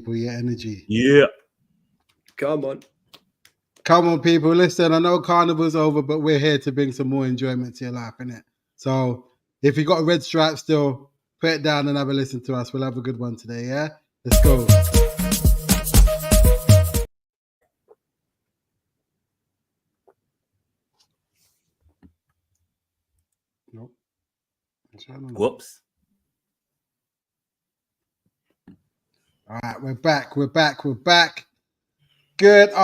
people, your energy. Yeah. Come on. Come on, people. Listen, I know Carnival's over, but we're here to bring some more enjoyment to your life, innit? So if you got a red stripe still, put it down and have a listen to us. We'll have a good one today, yeah? Let's go. Nope. Whoops. All right, we're back. Good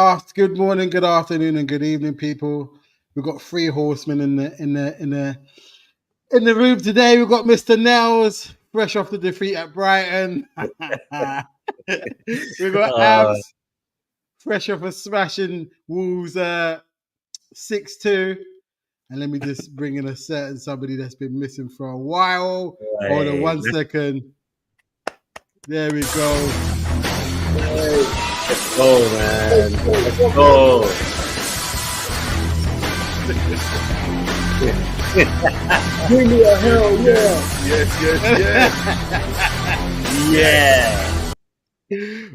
morning, good afternoon, and good evening, people. We've got 3 horsemen in the room today. We've got Mr. Nels, fresh off the defeat at Brighton. We've got Abs, fresh off of smashing Wolves 6-2. And let me just bring in somebody that's been missing for a while. Hold on 1 second. There we go. Let's go, man. Let's go. Give me a hell yeah. Yeah.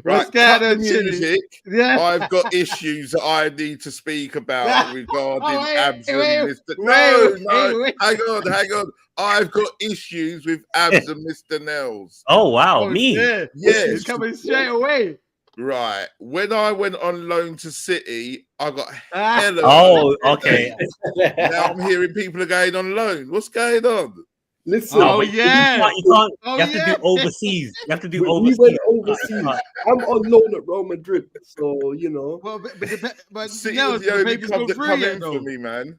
Right, cut the music. Yeah. I've got issues that I need to speak about regarding Abs and Mr. Wait. Hang on. I've got issues with Abs and Mr. Nels. Oh, wow. Me? Yeah. Yes. It's coming straight away. Right. When I went on loan to City, I got hella. Oh, okay. Now I'm hearing people are going on loan. What's going on? Listen. Oh, You yeah. can't. You have to do overseas. You have to do We overseas. went overseas. I'm on loan at Real Madrid, so you know. Well, but City no, was the the only paper's club gone that through come yet, in though. for me, man.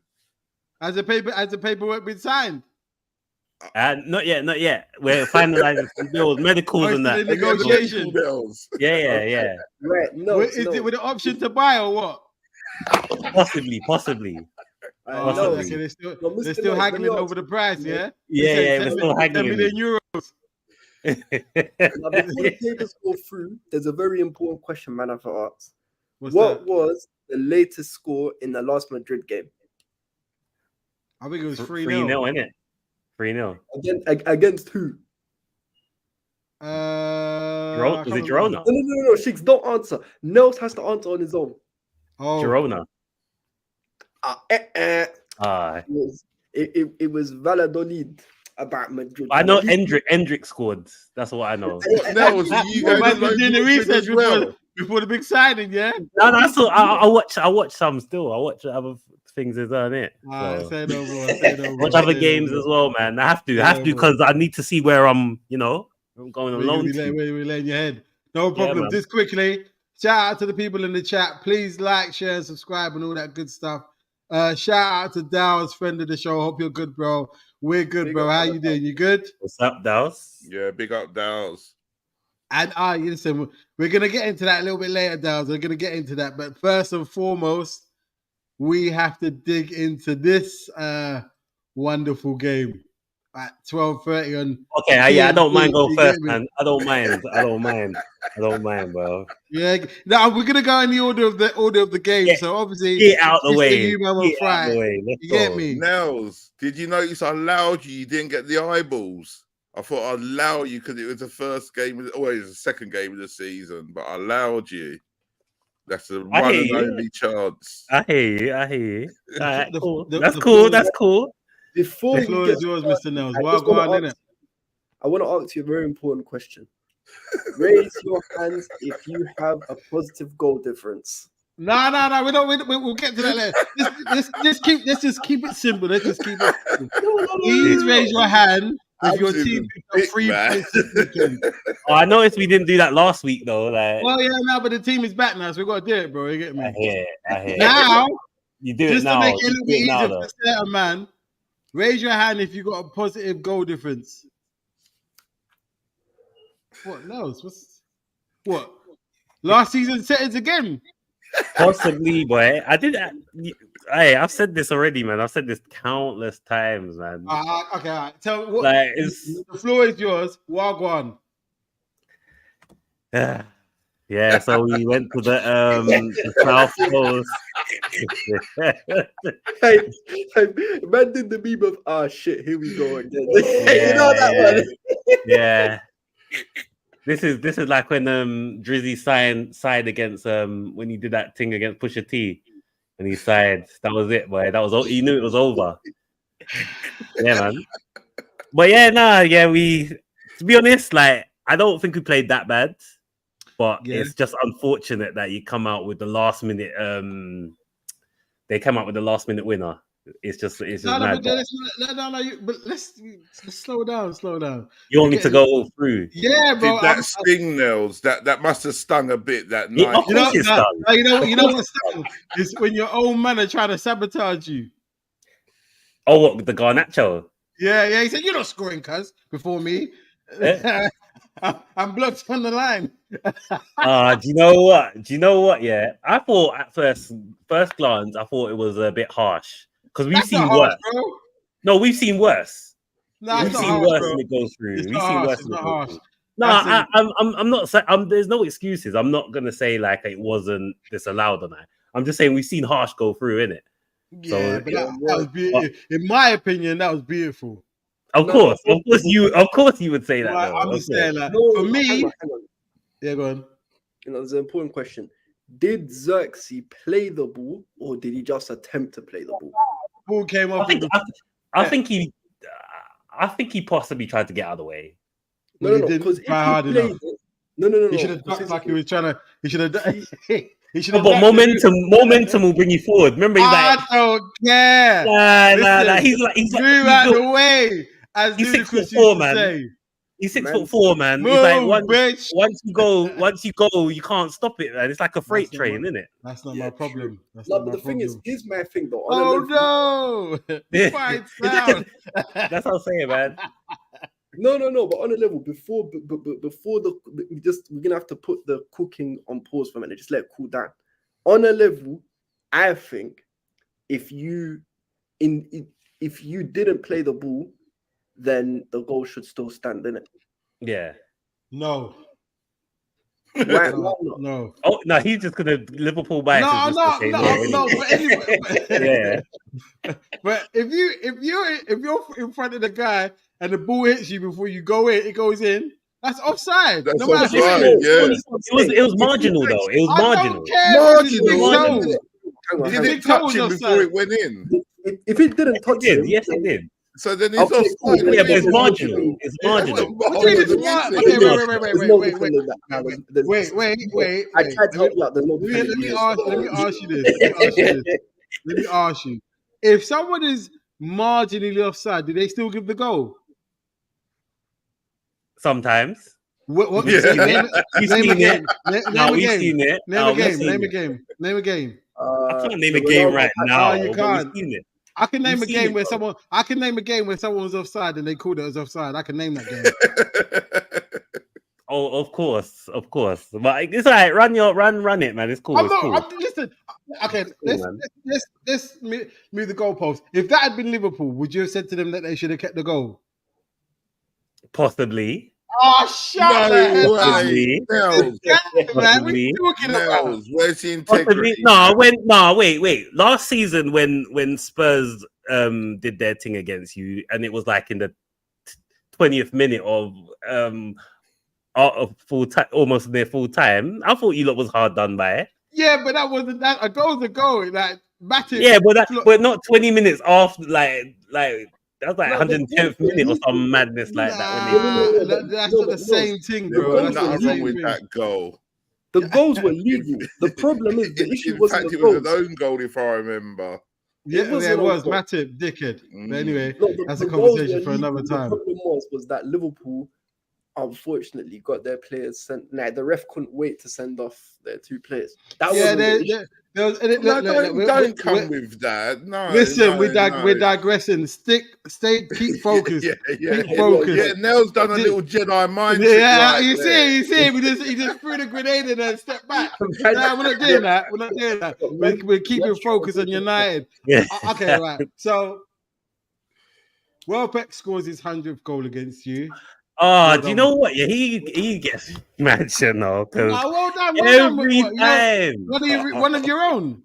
Has the paperwork been signed? Not yet. We're finalizing some bills, medicals and Still that. in negotiation. Yeah. Right, no. Is it with the option to buy or what? Possibly. No. Okay, they're still haggling over the price, yeah? Yeah, we're still 10 haggling. million euros. Now, before the papers go through, there's a very important question, man. I've asked. What was the latest score in the last Madrid game? I think it was 3-0. 3-0, isn't it? 3-0. Against who? Was it Girona? No, Shiggs, don't answer. Nels has to answer on his own. Oh. Girona. It was Valladolid about Madrid. I know Endrick scored. That's what I know. That was you guys doing the research before the big signing, yeah? No, I watch some still. I watch other things as well, innit? Say no more. Watch other games as well, man. I have to because I need to see where I'm going alone. We're laying your head. No problem. Man. Just quickly, shout out to the people in the chat. Please like, share, and subscribe and all that good stuff. Shout out to Dow's, friend of the show. Hope you're good, bro. We're good, big bro. How you doing? You good? What's up, Dow's? Yeah, big up, Dow's. And listen, we're gonna get into that a little bit later, Dow's. We're gonna get into that, but first and foremost, we have to dig into this wonderful game at 12:30 on. Okay, I don't mind going first, man. I don't mind, bro. Yeah, now we're gonna go in the order of the game. So obviously, get out the way. You get me? Nels, did you notice I allowed you? You didn't get the eyeballs. I thought I'd allow you because it was the first game. It was the second game of the season, but I allowed you. That's the one and only chance. I hear you. All right, cool. That's cool. Before the floor is yours, Mr. Nels. Well, go on, innit? I want to ask you a very important question. Raise your hands if you have a positive goal difference. No. We'll get to that later. Let's just keep it simple. Let's just keep it simple. Please raise your hand if your team is 3 points. I noticed we didn't do that last week though. But the team is back now, so we got to do it, bro. You get me? I hear. Now you do it now. Just to make it a little bit easier for certain man. Raise your hand if you got a positive goal difference. What else? What? Last season settings again? Possibly, boy. I did. Hey, I've said this already, man. I've said this countless times, man. Okay, all right. Tell what. The floor is yours. Wagwan. Yeah, so we went to the South Coast. Hey, man did the meme of shit, here we go again. You know that one. Yeah. This is like when Drizzy signed against when he did that thing against Pusha T, and he signed. That was it, boy. That was he knew it was over. Yeah, man. But we. To be honest, like I don't think we played that bad, but it's just unfortunate that you come out with the last minute. They come out with the last minute winner. It's just mad. But let's slow down. You want me to go all through? Yeah, bro. Did that sting, Nels? That must have stung a bit that night. Of course it stung. You know what stung? It's when your own man are trying to sabotage you. Oh, what, the Garnacho? Yeah. He said, "You're not scoring, cuz before me." I'm blocked on the line. Do you know what? Yeah, I thought at first glance, I thought it was a bit harsh because we've seen worse. Bro. No, we've seen worse. No, we've seen worse than it goes through. We've seen worse than it goes through. No, I'm not saying. There's no excuses. I'm not gonna say like it wasn't disallowed or not. I'm just saying we've seen harsh go through, innit? Yeah, so, but that was beautiful. In my opinion, that was beautiful. Of course you would say that. Right, I'm just saying that. For me, hang on. Yeah, go on. You know, there's an important question. Did Xerxes play the ball, or did he just attempt to play the ball? Ball came off. I think he possibly tried to get out of the way. No, because if he played it, no. He should have ducked like he was trying to. He should have. But momentum will bring you forward. Remember, he's like, I don't care. Nah. He's move out the way. As he's 6'4", man. He's 6'4", man. Move, he's like once you go, you can't stop it, man. It's like a freight train, isn't it? That's not my problem. But the thing is, here's my thing though. Oh no! That's what I'm saying, man. No. But on a level, before we're gonna have to put the cooking on pause for a minute. Just let it cool down. On a level, I think if you didn't play the ball, then the goal should still stand, innit? Yeah. No. Why not? No. Oh no, he's just gonna Liverpool bias. No. But anyway, yeah. But if you're in front of the guy and the ball hits you before you go in, it goes in. That's offside. That's offside. Yeah. It was marginal though. It was marginal. Marginal. Did it touch him before it went in? If it didn't touch him, yes, it did. So then it's offside. Yeah, but it's marginal. It's marginal. Wait. I tried to help you out. Let me ask you. If someone is marginally offside, do they still give the goal? Sometimes. What? We've seen it. Name a game. I can't name a game right now. You can't. We've seen it. I can name a game where someone was offside and they called it as offside. I can name that game. Oh, of course. But it's all right. Run it, man. It's cool. Listen. Okay, let's move the goalpost. If that had been Liverpool, would you have said to them that they should have kept the goal? Possibly. Oh, shut up! Nels, where's the integrity? Wait. Last season, when Spurs did their thing against you, and it was like in the 20th minute of full time, almost near full time. I thought you lot was hard done by it. Yeah, but that wasn't that. A goal's a goal. Like Matip. Yeah, but not 20 minutes after. Like that was like 110th minute or some madness like that. That's not the same thing, bro. There's nothing wrong with that goal. The goals were legal. The problem is the issue wasn't the goal. It was his own goal, if I remember. Yeah, it was Matip, dickhead. But anyway, that's a conversation for another time. The problem was that Liverpool, unfortunately, got their players sent. The ref couldn't wait to send off their two players. Don't come with that. No. Listen, we're digressing. Keep focused. Keep focused. Yeah, Nell's done a little Jedi mind. Yeah, you see, he just threw the grenade in and stepped back. Nah, we're not doing that. We're keeping focus on United. Yeah. Okay, right. So, Welbeck scores his 100th goal against you. Oh, do you know what? Yeah, he gets mentioned though. Well done. Every time. One of your own.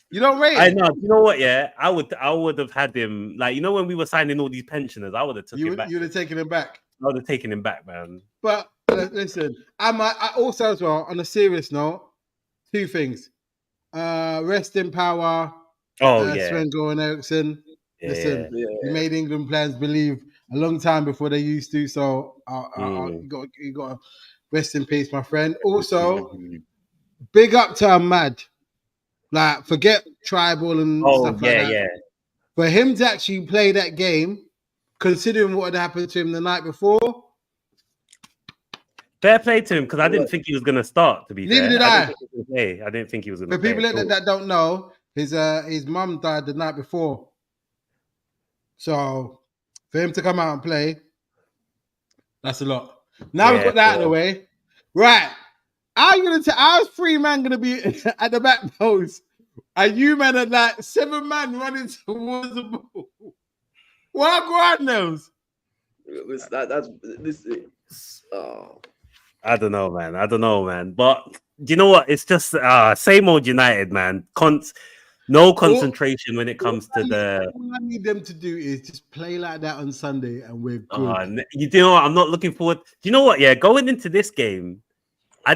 You don't rate. I know. You know what? Yeah, I would have had him. Like, you know, when we were signing all these pensioners, I would have took him back. You would have taken him back. I would have taken him back, man. But Listen, I also as well on a serious note, two things. Rest in power. Oh yeah. Sven-Goran Eriksson. Yeah. Listen, Yeah. he made England players believe a long time before they used to. So you got to rest in peace, my friend. Also, big up to Ahmad. Like, forget tribal and stuff like that. Yeah. For him to actually play that game, considering what had happened to him the night before. Fair play to him because I didn't think he was going to start. To be Neither fair, did I didn't think he was going to For play. people that don't know, his mum died the night before. So for him to come out and play, that's a lot. Now we've got that out of the way. Right. How's 3 man gonna be at the back post? And you man are like 7 man running towards the ball. What go on, I don't know, man. But you know what? It's just same old United, man. No concentration when it comes to the. All I need them to do is just play like that on Sunday, and we're good. You know what? I'm not looking forward. Do you know what? Yeah, going into this game, I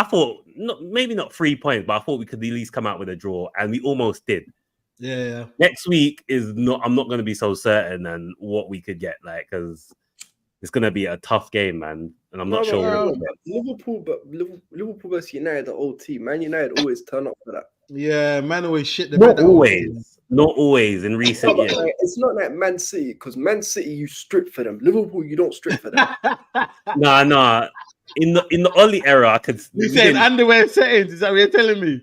thought maybe not 3 points, but I thought we could at least come out with a draw, and we almost did. Yeah. Next week I'm not going to be so certain on what we could get, like, because it's going to be a tough game, man, and I'm not sure. Liverpool versus United, the old team. Man United always turn up for that. Yeah, man always shit. Not always in recent years. It's not like Man City, because Man City you strip for them. Liverpool you don't strip for them. Nah. In the early era, I could. You saying underwear settings? Is that what you're telling me?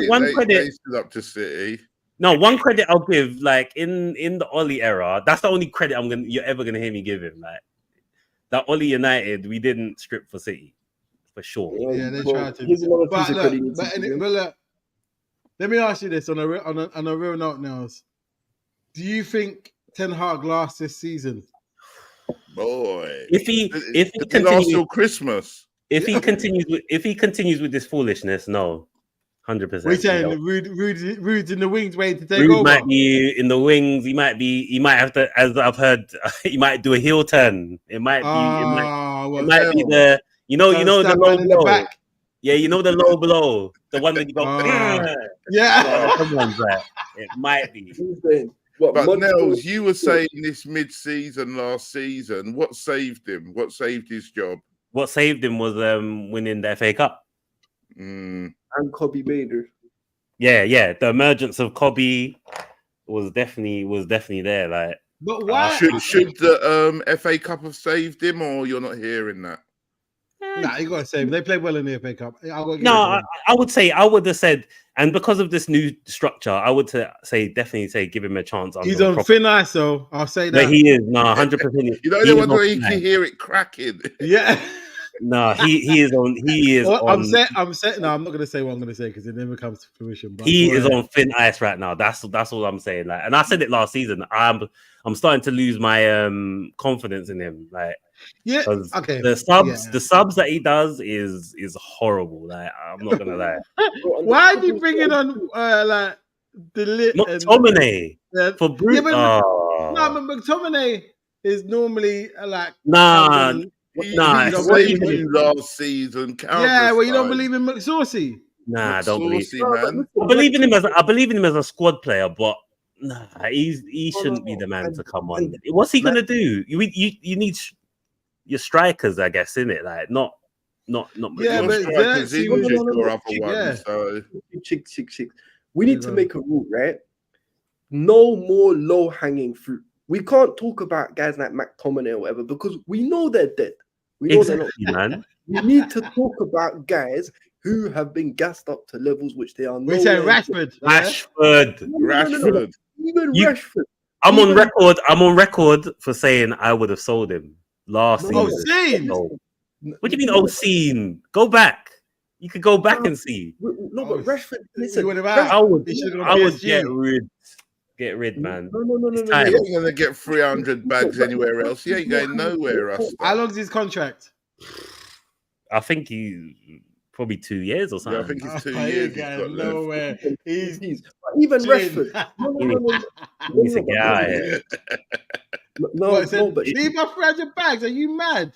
One credit up to City. No, one credit I'll give, like in the Ollie era, that's the only credit you're ever gonna hear me give him. Like that Ollie United, we didn't strip for City for sure. Yeah, they tried to. But look, let me ask you this on a real note, Nels. Do you think Ten Hag lasts this season? Boy, if he continues till Christmas, if he continues with this foolishness, no, 100%. We're saying Rude's in the wings waiting to take Rude over. Might be in the wings. He might have to, as I've heard, he might do a heel turn. It might be the the low blow. Back. Yeah, you know the low blow, the one that you go. Yeah, someone's that. It might be. But Nels, you were saying this mid-season last season. What saved him? What saved his job? What saved him was winning the FA Cup. And Kobbie Bader. Yeah. The emergence of Kobbie was definitely there. Like, but why should the FA Cup have saved him, or you're not hearing that? Nah, you gotta save him. They played well in the FA Cup. I would have said, and because of this new structure, I would definitely say give him a chance. He's on thin ice, so I'll say that. But he is 100%. You know the one where you can hear it cracking. Yeah. No, he is on. I'm set. No, I'm not gonna say what I'm gonna say because it never comes to fruition. But he is on thin ice right now. That's all I'm saying. Like, and I said it last season. I'm starting to lose my confidence in him. Like, yeah, okay. The subs that he does is horrible. Like, I'm not gonna lie. Why is he bringing on like McTominay for Bruce? Yeah, but McTominay is normally like he last season. Yeah, well, you don't believe in McSaucy. Nah, I don't believe. Man. I believe in him as a squad player, but nah, he shouldn't be the man to come on. What's he gonna do? You need your strikers, I guess, in it, like not. Yeah, but we need to make a rule, right? No more low hanging fruit. We can't talk about guys like McTominay or whatever because we know they're dead. We know they're not dead. Man. We need to talk about guys who have been gassed up to levels which they are. We say Rashford. Rashford. Even Rashford. I'm on record for saying I would have sold him last season. What do you mean obscene? Go back. You could go back and see. No, but Rashford. Listen, I would get rid, man. No. He ain't gonna get 300 bags anywhere else. He ain't going nowhere else. How long's his contract? I think he's probably 2 years or something. Yeah, I think it's 2 years. Nowhere. He's even Rashford. He needs to get out of here. What, said, but leave my 300 bags. Are you mad?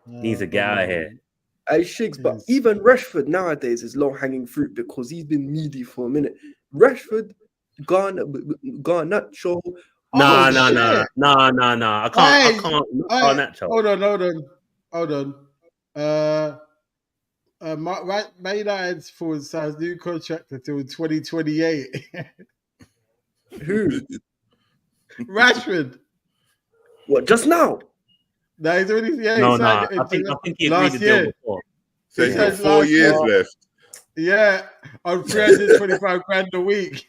Needs to get out of here. Hey, Shigs, but Yes. even Rashford nowadays is low-hanging fruit because he's been needy for a minute. Rashford, Garnacho. Nah. shit. I can't. Hey, I can't. Hey, Garnacho. hold on. Man United's forward signs new contract until 2028. Who? Rashford. What? Just now? No, he's already he No. signed it I think he agreed last the deal year. before. So he's He got said 4 last years year- left. Yeah, on 325 grand a week.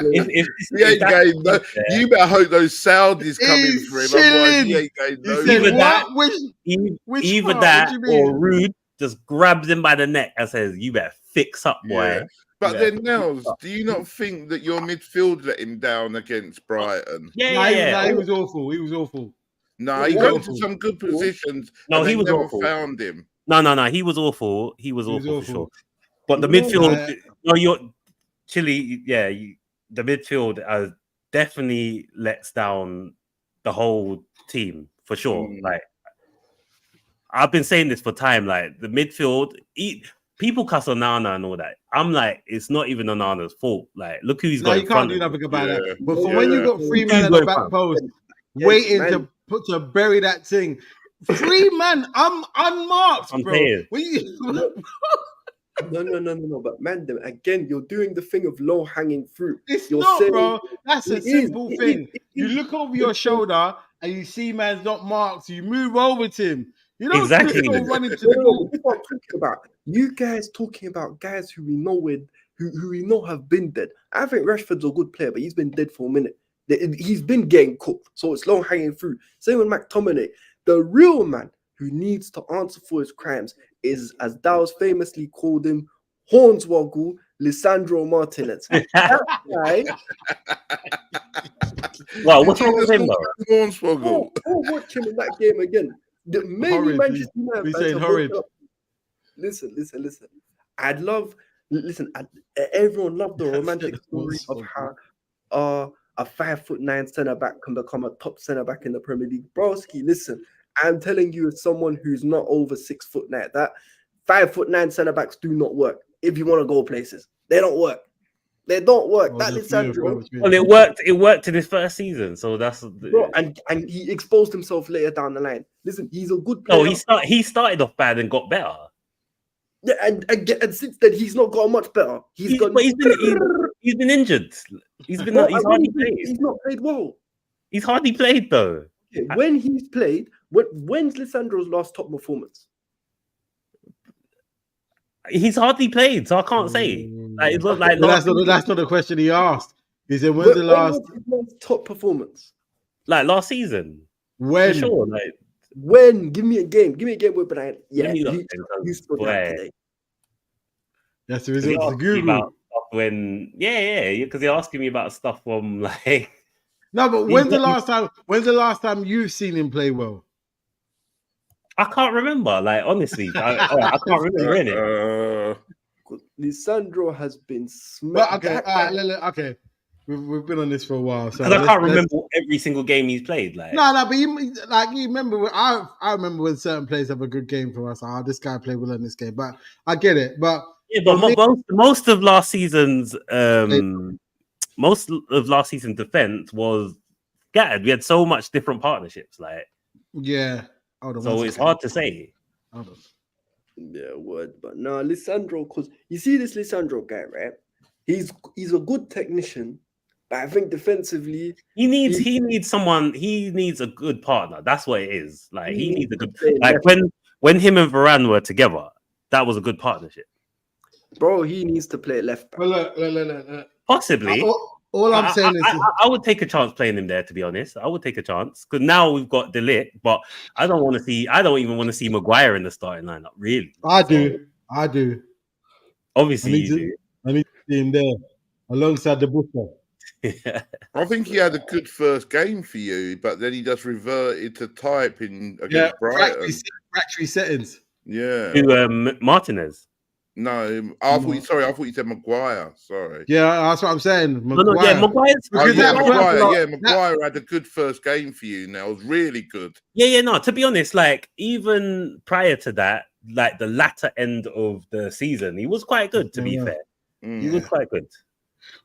If He ain't getting no. You better hope those Saudis come in He's for him. Otherwise, he chilling. ain't getting You no. said Either that- what? Which either part? that What do you or mean? Rude just grabs him by the neck and says, "You better fix up, boy." Yeah. But Yeah. then, Nels, do you not think that your midfield let him down against Brighton? Yeah. He was awful. He was awful. No, He he was got awful. into some good positions. No, and he they was never awful. found him. No. He was awful. He was awful for sure. But the No, midfield, you're Chile. Yeah, the midfield definitely lets down the whole team for sure. Mm. Like I've been saying this for time. Like the midfield, people cuss on Nana and all that. I'm like, it's not even Onana's fault. Like, look who he's got No, you in can't front do of him. nothing about Yeah. that. But for Yeah. when you got three men at the back post, waiting to bury that thing, 3 men, I'm unmarked, I'm bro. saying. When you- No. But man, again, you're doing the thing of low-hanging fruit. It's You're not, saying- bro. That's a It is, simple it thing. is, it You is. look over your shoulder and you see man's not marked. So you move over to him. You don't Exactly. go running to No, the no, goal. that's what I'm talking about. You guys talking about guys who we know who we know have been dead. I think Rashford's a good player, but he's been dead for a minute. He's been getting cooked, so it's low hanging fruit. Same with McTominay. The real man who needs to answer for his crimes is, as Dow's famously called him, Hornswoggle Lisandro Martinez. That guy. Well, what's wrong with him though? Hornswoggle. Go watch him in that game again. Many Horrid. Manchester United He's fans saying have horrid. woken up. Listen. Everyone loved the romantic story of how a 5'9" centre back can become a top centre back in the Premier League. Broski, listen, I'm telling you, as someone who's not over 6'9", that 5'9" centre backs do not work. If you want to go places, they don't work. They don't work. That Lisandro, Well, it worked. It worked in his first season, so that's. bro, and he exposed himself later down the line. Listen, he's a good player. No, he started off bad and got better. Yeah, and since then he's not got much better. He's been injured. He's hardly played. He's not played well. He's hardly played though. Okay, when he's played, when's Lisandro's last top performance? He's hardly played, so I can't say. Like, it looked like that's not the question he asked. He said, "When's the last top performance?" Like last season. When? For sure, like when? Give me a game. Give me a game with Brian. Yeah, you stood out today. That's the result. Google. About stuff when because you're asking me about stuff from like. No, but when's the last time you've seen him play well? I can't remember. Like honestly, I can't remember it. Lisandro has been smacked. Okay. We've been on this for a while, so I can't remember every single game he's played. Like but you remember. I remember when certain players have a good game for us. This guy played well in this game, but I get it. But yeah, but most of last season's defense was scattered. We had so much different partnerships, like so it's hard to say. Hold on. Yeah, word, but no, Lisandro, because you see this Lisandro guy, right? He's a good technician, but I think defensively he needs a good partner. That's what it is. Like he needs a good when him and Varane were together, that was a good partnership. Bro, he needs to play left back. Well, look. Possibly. All I'm saying is I would take a chance playing him there, to be honest. I would take a chance because now we've got De Ligt, but I don't even want to see Maguire in the starting lineup, really. I do. Obviously you do. I need to see him there alongside the Booker. I think he had a good first game for you, but then he just reverted to type in against Brighton. Factory settings. Yeah. To Martinez. No, I thought you said Maguire. Sorry. Yeah, that's what I'm saying. No, yeah, Maguire's. Because Maguire had a good first game for you. Now, it was really good. Yeah. No, to be honest, like even prior to that, like the latter end of the season, he was quite good. To be fair, he was quite good.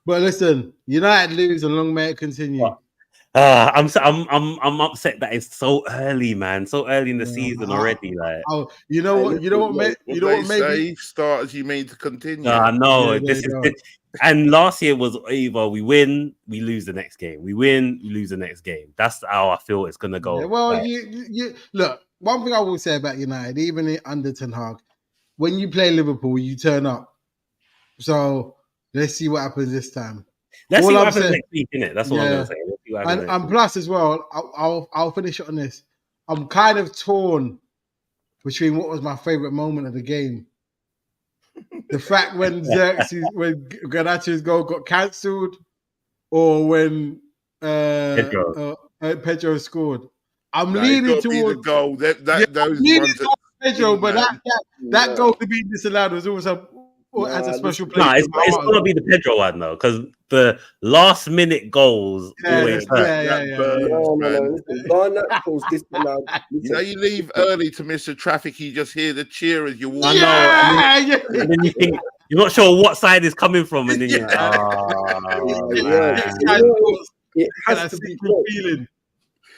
But listen, United lose and long may it continue. What? I'm upset that it's so early, man. So early in the season already. Like, you know what? Maybe start as you mean to continue. No, Yeah, this is good. And last year was either we win, we lose the next game. We win, we lose the next game. That's how I feel it's gonna go. Yeah, well, you look. One thing I will say about United, even under Ten Hag, when you play Liverpool, you turn up. So let's see what happens this time. Let's see what happens next week, innit? That's what I'm gonna say. Let's see what happens and plus as well, I'll finish it on this. I'm kind of torn between what was my favorite moment of the game. The fact when Garnacho's goal got cancelled, or when Pedro scored. I'm leaning towards the goal. Those ones Pedro, but that goal to be disallowed was also as a special play. No, it's gonna be the Pedro one though, because the last minute goals always hurt. You leave early to miss the traffic. You just hear the cheer as you walk. I know. And then you think you're not sure what side is coming from, and then you're it has to be feeling.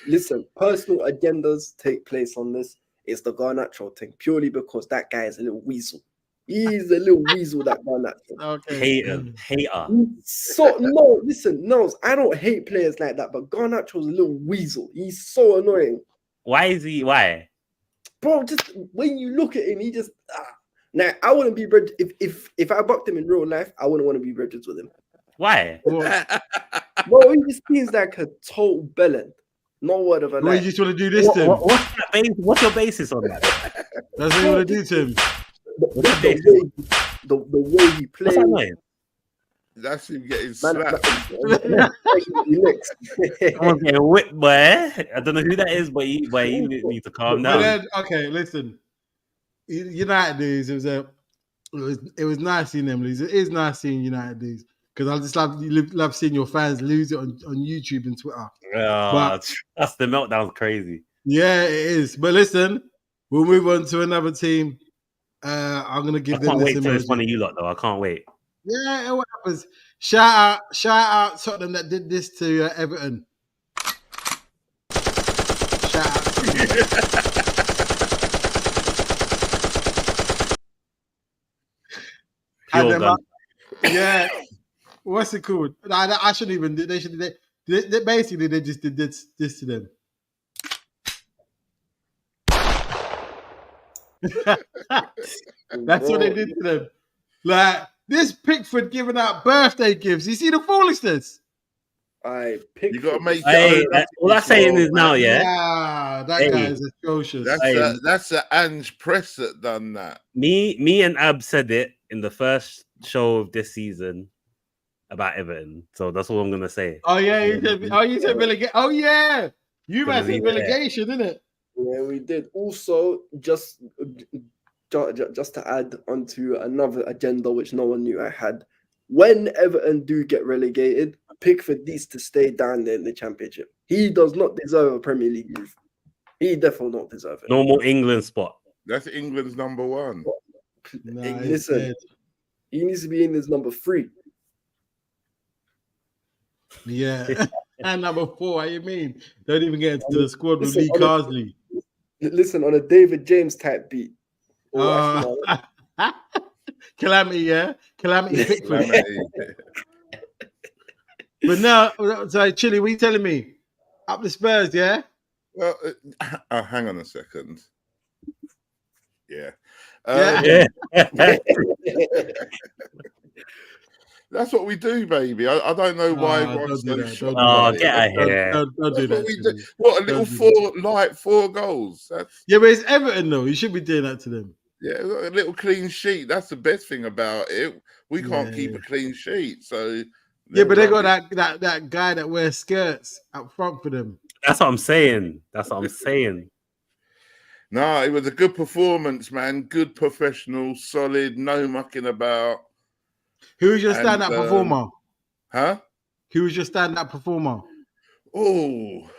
Listen, personal agendas take place on this. It's the Garnacho thing, purely because that guy is a little weasel. He's a little weasel, that Garnacho. Okay. Hater. So no, listen, no, I don't hate players like that, but Garnacho's a little weasel. He's so annoying. Why is he? Why? Bro, just when you look at him, he just Now I wouldn't be bridge if I bucked him in real life, I wouldn't want to be bridges with him. Why? Bro, he just seems like a total bellend. No word of a lie. You just want to do this to him? What's your basis on that? That's what you want to do to him. The way he plays. That's him getting slapped. Someone's getting whipped, boy. I don't know who that is, but you need to calm down. Then, okay, listen. United news. It was nice seeing them lose. It is nice seeing United lose because I just love seeing your fans lose it on YouTube and Twitter. That's the meltdown's crazy. Yeah, it is. But listen, we'll move on to another team. I'm gonna give them. I can't wait till it's one of you lot, though. I can't wait. Yeah, what happens? Shout out Tottenham that did this to Everton. Shout out. Yeah, what's it called? I shouldn't even. They should. They basically they just did this to them. That's what they did to them. Like this Pickford giving out birthday gifts. You see the foolishness. You got to make. All I'm saying is now, that guy is atrocious. That's the Ange Press that done that. Me and Ab said it in the first show of this season about Everton. So that's all I'm gonna say. Oh yeah, you said relegation. Oh yeah, you guys said relegation, didn't it? Yeah, we did. Also, just to add onto another agenda which no one knew I had. When Everton do get relegated, Pickford needs to stay down there in the Championship. He does not deserve a Premier League move. He definitely not deserve it. No more England spot. That's England's number one. Listen, he needs to be in his number 3. Yeah, and number 4. What do you mean? Don't even get into the squad with Lee Carsley. Listen, on a David James type beat. Calamity, yeah? Calamity Pickford. But now, so Chili, what are you telling me? Up the Spurs, yeah? Well, hang on a second. Yeah. That's what we do, baby. I don't know why everyone's so shocked. Get out of here. Don't do that. What, a little 4 goals? Yeah, but it's Everton, though. You should be doing that to them. Yeah, a little clean sheet. That's the best thing about it. We can't keep a clean sheet. So yeah, but they got that guy that wears skirts up front for them. That's what I'm saying. No, it was a good performance, man. Good professional, solid, no mucking about. Who was your And, stand-up performer? Huh? Who was your stand-up performer? Oh,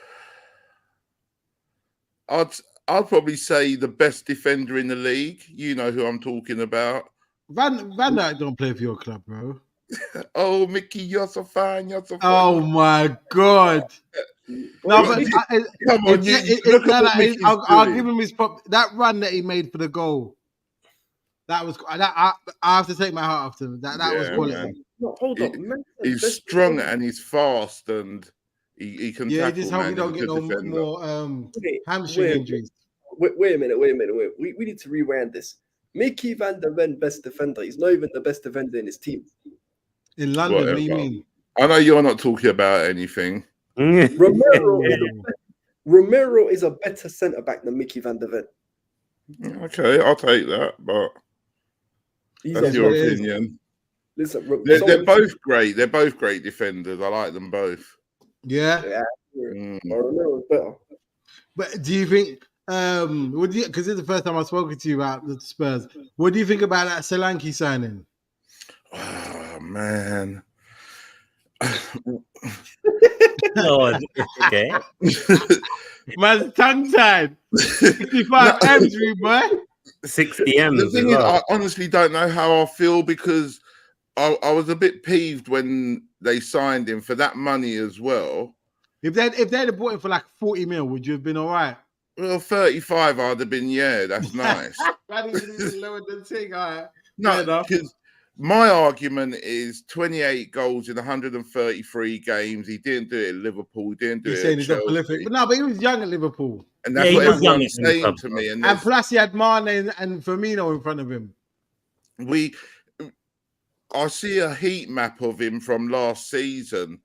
I'd probably say the best defender in the league. You know who I'm talking about. Van Dijk don't play for your club, bro. Oh, Mickey, you're so fine. You're so fine. Oh my god! No, but Come on, look at what Mickey's I'll doing. give him his prop. That run that he made for the goal, that was I have to take my hat off to him. That was Yeah, quality. man. No, hold on, man. He's Best strong defender. and he's fast and he can Yeah, tackle, just hope man. you don't He's get a no good defender. more Wait, hamstring wait, injuries. Wait a minute. We need to rewind this. Mickey van der Ven, best defender. He's not even the best defender in his team. In London, what do you Whatever. mean? I know you're not talking about anything. Romero is a better centre back than Mickey van der Ven. Okay, I'll take that, but He's that's That's your what it is. opinion. Listen, They're both great. They're both great defenders. I like them both. Yeah, Yeah, Mm. Romero's better. but do you think? What do you? Because it's the first time I've spoken to you about the Spurs. What do you think about that Solanke signing? Oh man. Lord. Okay. Man's tongue tied. 55 M's, boy. 60 M's. The thing as is, well. I honestly don't know how I feel because I was a bit peeved when they signed him for that money as well. If they'd have bought him for like 40 mil, would you have been all right? Well, 35, I'd have been, yeah, that's nice. That is even lower than thing, all right. Fair No, enough. because my argument is 28 goals in 133 games. He didn't do it at Liverpool. He didn't do He's it saying at he's not Chelsea. prolific. But no, but he was young at Liverpool. And that's Yeah, he what was young everyone's at the saying club, to me. And And plus he had Mane and Firmino in front of him. I see a heat map of him from last season.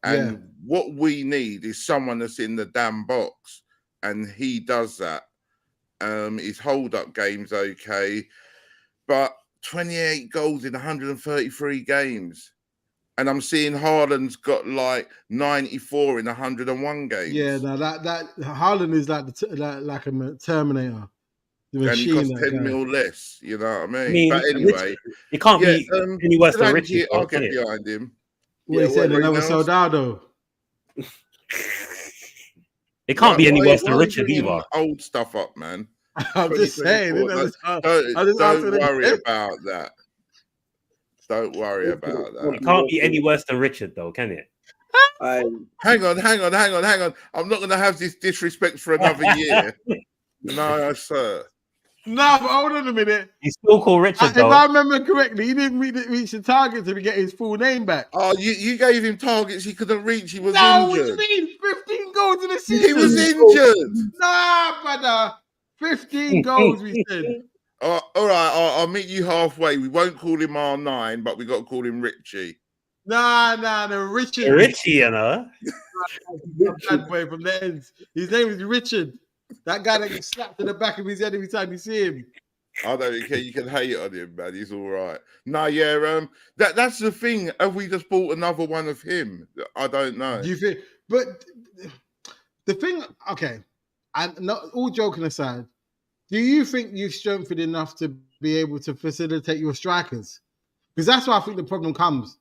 And what we need is someone that's in the damn box. And he does that. His hold-up game's okay. But 28 goals in 133 games. And I'm seeing Haaland's got like 94 in 101 games. Yeah, no, that Haaland is like like a Terminator. The And he machine, costs that 10 guy. mil less, you know what I mean? I mean, but anyway, it can't be any worse than Solanke, Richie. I'll though, get can it? behind him. What Yeah, he said, what, another anything else? Soldado. It can't be any worse than why are you Richard bringing either. Old stuff up, man. I'm just saying. 2024, Don't worry about that. Don't worry about that. It can't be any worse than Richard, though, can it? Hang on. I'm not going to have this disrespect for another year. No, sir. No, but hold on a minute. He's still called Richard, If though. I remember correctly, he didn't reach the target to get his full name back. Oh, you gave him targets he couldn't reach. He was No, what do injured. you mean? 15 goals in a season. He was injured. Nah, brother. 15 goals, we said. All right, I'll meet you halfway. We won't call him R9, but we got to call him Richie. Nah, the Richard. Richie, you know. That boy from the ends. His name is Richard. That guy that gets slapped in the back of his head every time you see him. I don't care. You can hate on him, man. He's all right. No, yeah. That's the thing. Have we just bought another one of him? I don't know. Do you think? But the thing, okay, and not all joking aside, do you think you've strengthened enough to be able to facilitate your strikers? Because that's why I think the problem comes.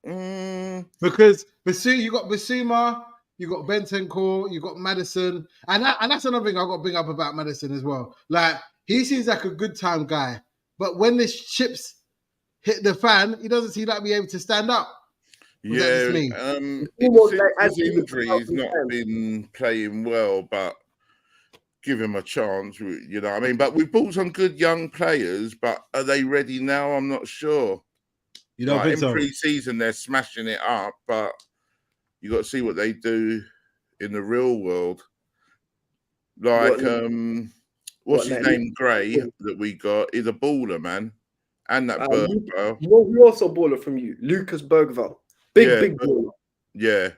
Because you got Basuma, you got Bentancur, you got Maddison, and that's another thing I got to bring up about Maddison as well. Like, he seems like a good time guy, but when the chips hit the fan, he doesn't seem like be able to stand up. Was that just me? His injury, he's not been playing well, but give him a chance, you know what I mean? But we've bought some good young players, but are they ready now? I'm not sure. You don't think in so? pre-season, they're smashing it up, but you got to see what they do in the real world. Like, what's his name? Gray that we got is a baller, man, and that Bergvall. You know who also baller from you? Lucas Bergvall, big baller. Yeah,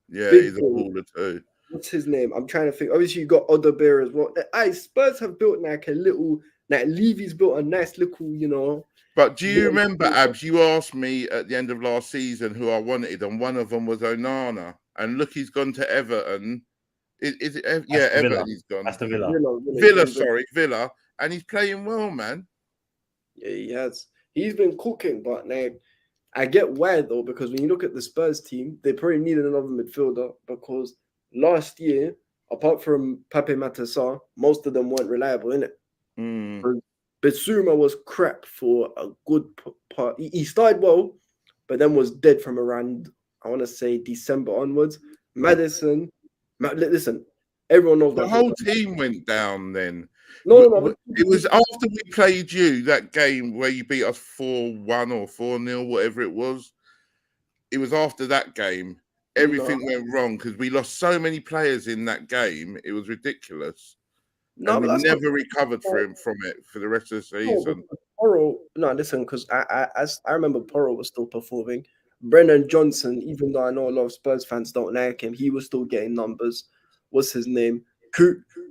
Big he's a baller too. What's his name? I'm trying to think. Obviously, you got Odebeer as well. Spurs have built like a little. Like Levy's built a nice little, you know. But do you remember, Abs? You asked me at the end of last season who I wanted, and one of them was Onana. And look, he's gone to Everton, Is it? That's Yeah, the Villa. Everton. He's gone. That's the Villa. Villa, and he's playing well, man. Yeah, he has. He's been cooking, but now I get why though, because when you look at the Spurs team, they probably needed another midfielder because last year, apart from Pape Matar, most of them weren't reliable, innit? Bissouma was crap for a good part. He started well, but then was dead from around, I want to say, December onwards. Madison, listen, everyone knows the whole team went down then. No. It was after we played you that game where you beat us 4-1 or 4-0, whatever it was. It was after that game. Everything went wrong because we lost so many players in that game. It was ridiculous. And we never recovered from it for the rest of the season. Listen, because I remember Porro was still performing. Brennan Johnson, even though I know a lot of Spurs fans don't like him, he was still getting numbers. What's his name?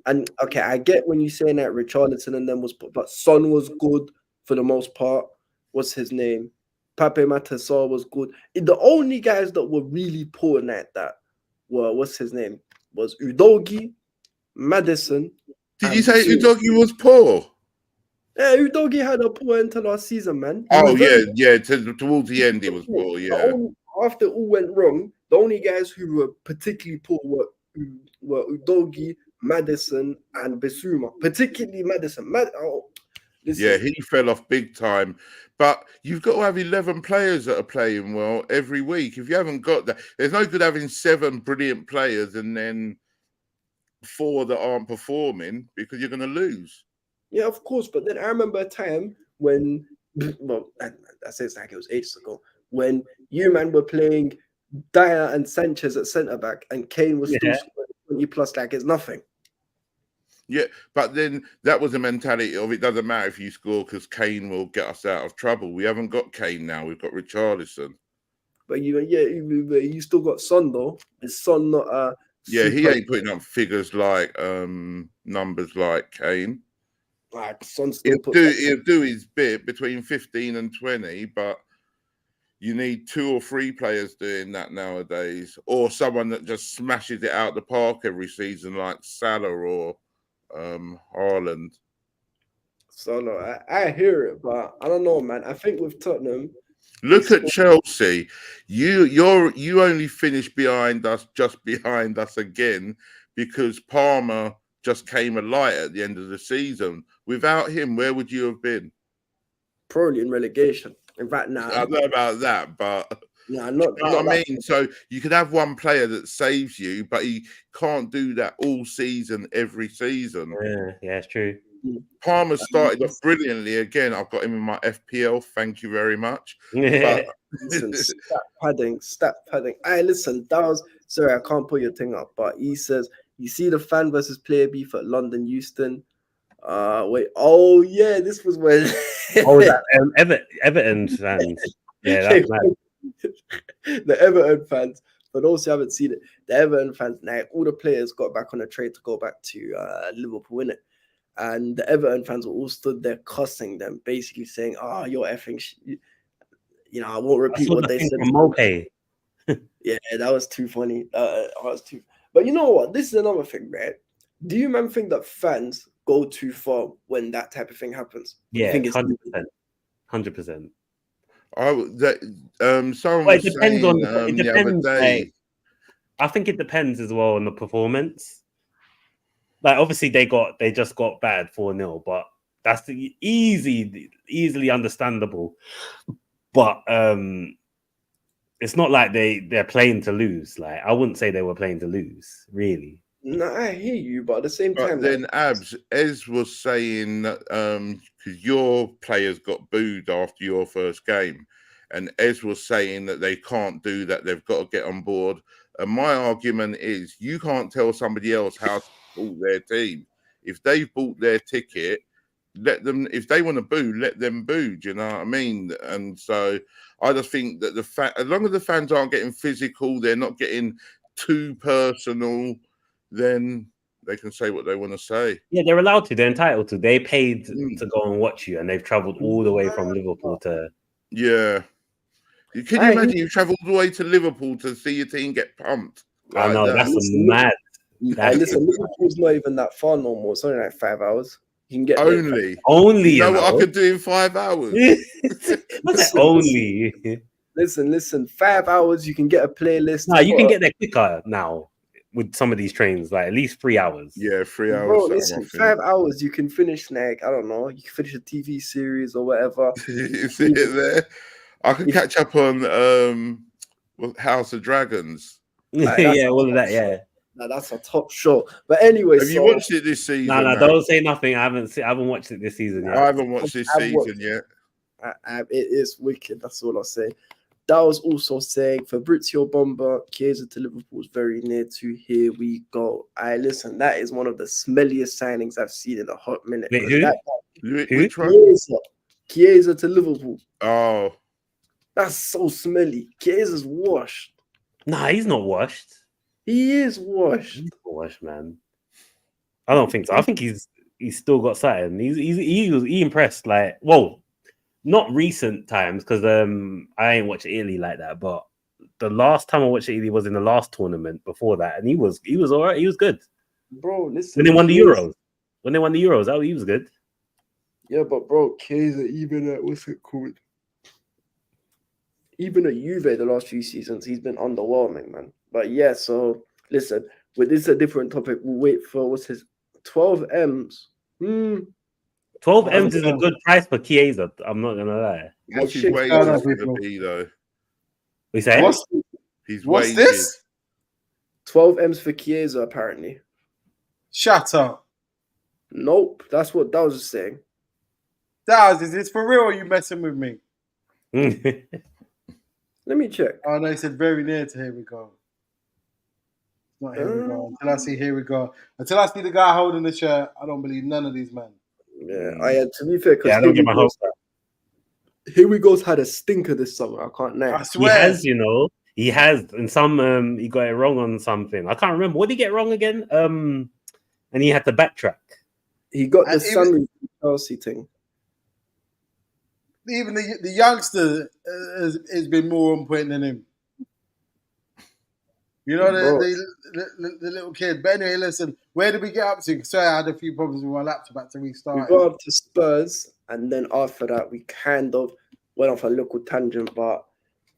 And okay, I get when you're saying that Richarlison and them but Son was good for the most part. What's his name? Pape Matar was good. The only guys that were really poor at that were, what's his name? Was Udogie, Madison. Did you say Udogie was poor? Yeah, Udogie had a poor end to last season, man. Towards the end he was poor, yeah. After it all went wrong, the only guys who were particularly poor were Udogie, Madison, and Bissouma. Particularly Madison. Yeah, he fell off big time. But you've got to have 11 players that are playing well every week. If you haven't got that, there's no good having 7 brilliant players and then 4 that aren't performing because you're going to lose. Yeah, of course. But then I remember a time when, well, that says like it was ages ago, when you man were playing Dyer and Sanchez at centre back, and Kane was still scoring 20 plus like it's nothing. Yeah, but then that was the mentality of it doesn't matter if you score because Kane will get us out of trouble. We haven't got Kane now; we've got Richarlison. But you still got Son though. Is Son not he ain't putting up figures like numbers like Kane. Like Son's he'll do his bit between 15 and 20, but you need 2 or 3 players doing that nowadays, or someone that just smashes it out the park every season, like Salah or Haaland. So no, I hear it, but I don't know, man. I think with Tottenham, look at Chelsea. You only finished just behind us again because Palmer just came alight at the end of the season. Without him, where would you have been? Probably in relegation. In fact, now I don't know about that, but not. You know what I mean? So you could have one player that saves you, but he can't do that all season, every season. Yeah, it's true. Palmer started off brilliantly again. I've got him in my FPL. Thank you very much. Yeah. Listen, stat padding. Listen, that was sorry, I can't put your thing up, but he says you see the fan versus player beef at London Euston. Wait, oh yeah, this was when that Everton fans. Yeah, that's mad. The Everton fans, for those who haven't seen it, the Everton fans, now all the players got back on the train to go back to Liverpool, innit? And the Everton fans were all stood there cussing them, basically saying, "Oh, you're effing," I won't repeat what they said. Mopay. Yeah, that was too funny. But you know what? This is another thing, right? Do you man think that fans go too far when that type of thing happens? Yeah, 100%. Someone was saying the other day. I think it depends as well on the performance. Like obviously they just got bad 4-0, but that's easily understandable. But it's not like they're playing to lose. Like I wouldn't say they were playing to lose, really. No, I hear you, but at the same time, then Ez was saying that because your players got booed after your first game, and Ez was saying that they can't do that. They've got to get on board. And my argument is, you can't tell somebody else how to support their team. If they've bought their ticket, let them. If they want to boo, let them boo. Do you know what I mean? And so I just think that as long as the fans aren't getting physical, they're not getting too personal, then they can say what they want to say. Yeah, they're allowed to. They're entitled to. They paid to go and watch you, and they've travelled all the way from Liverpool to. Yeah. Can you imagine you travelled all the way to Liverpool to see your team get pumped? I know, that's mad. Listen, Liverpool's not even that far no more. It's only like 5 hours. You can get there. Only. You know you what I know? could do in 5 hours? What's that? Only. Listen. 5 hours, you can get a playlist. No, you can get there quicker now with some of these trains, like at least 3 hours. Yeah, 3 hours. Bro, listen, 5 hours, you can finish like, I don't know, you can finish a TV series or whatever. You see it there? I could catch up on House of Dragons. Yeah, all of that, yeah. Nah, that's a top show. But anyway, Have you watched it this season? No, don't say nothing. I haven't watched it this season yet. I haven't watched this season yet. It is wicked. That's all I'll say. That was also saying Fabrizio Bomba, Chiesa to Liverpool is very near to. Here we go. Listen, that is one of the smelliest signings I've seen in a hot minute. Wait, who? Which one? Chiesa to Liverpool. Oh, that's so smelly. Chiesa's washed. Nah, he's not washed. He is washed. He's not washed, man. I don't think so. I think he's still got something. He impressed. Like, well, not recent times because I ain't watched Italy like that. But the last time I watched Italy was in the last tournament before that, and he was all right. He was good, bro. Listen, when they won the Euros, he was good. Yeah, but bro, Chiesa, even at what's it called? Even at Juve the last few seasons, he's been underwhelming, man. But yeah, so listen, with this a different topic. We'll wait for what's his 12 M's. 12 M's is a good price for Chiesa. I'm not gonna lie. What's his wages going to be though? We say what's this? 12 M's for Chiesa, apparently. Shut up. Nope, that's what Dawes is saying. Dawes, is this for real or are you messing with me? Let me check. Oh no, he said very near to here we go. Not here we go. Until I see here we go. Until I see the guy holding the shirt, I don't believe none of these men. Yeah, to be fair, I don't get my hopes up. Here we go's had a stinker this summer. I can't name. I swear. He has, and some he got it wrong on something. I can't remember. What did he get wrong again? And he had to backtrack. He got the Sammy Chelsea thing. Even the youngster has been more on point than him. You know, the little kid. But anyway, listen, where did we get up to? Sorry, I had a few problems with my laptop. I had to restart. We got up to Spurs, and then after that, we kind of went off a little tangent. But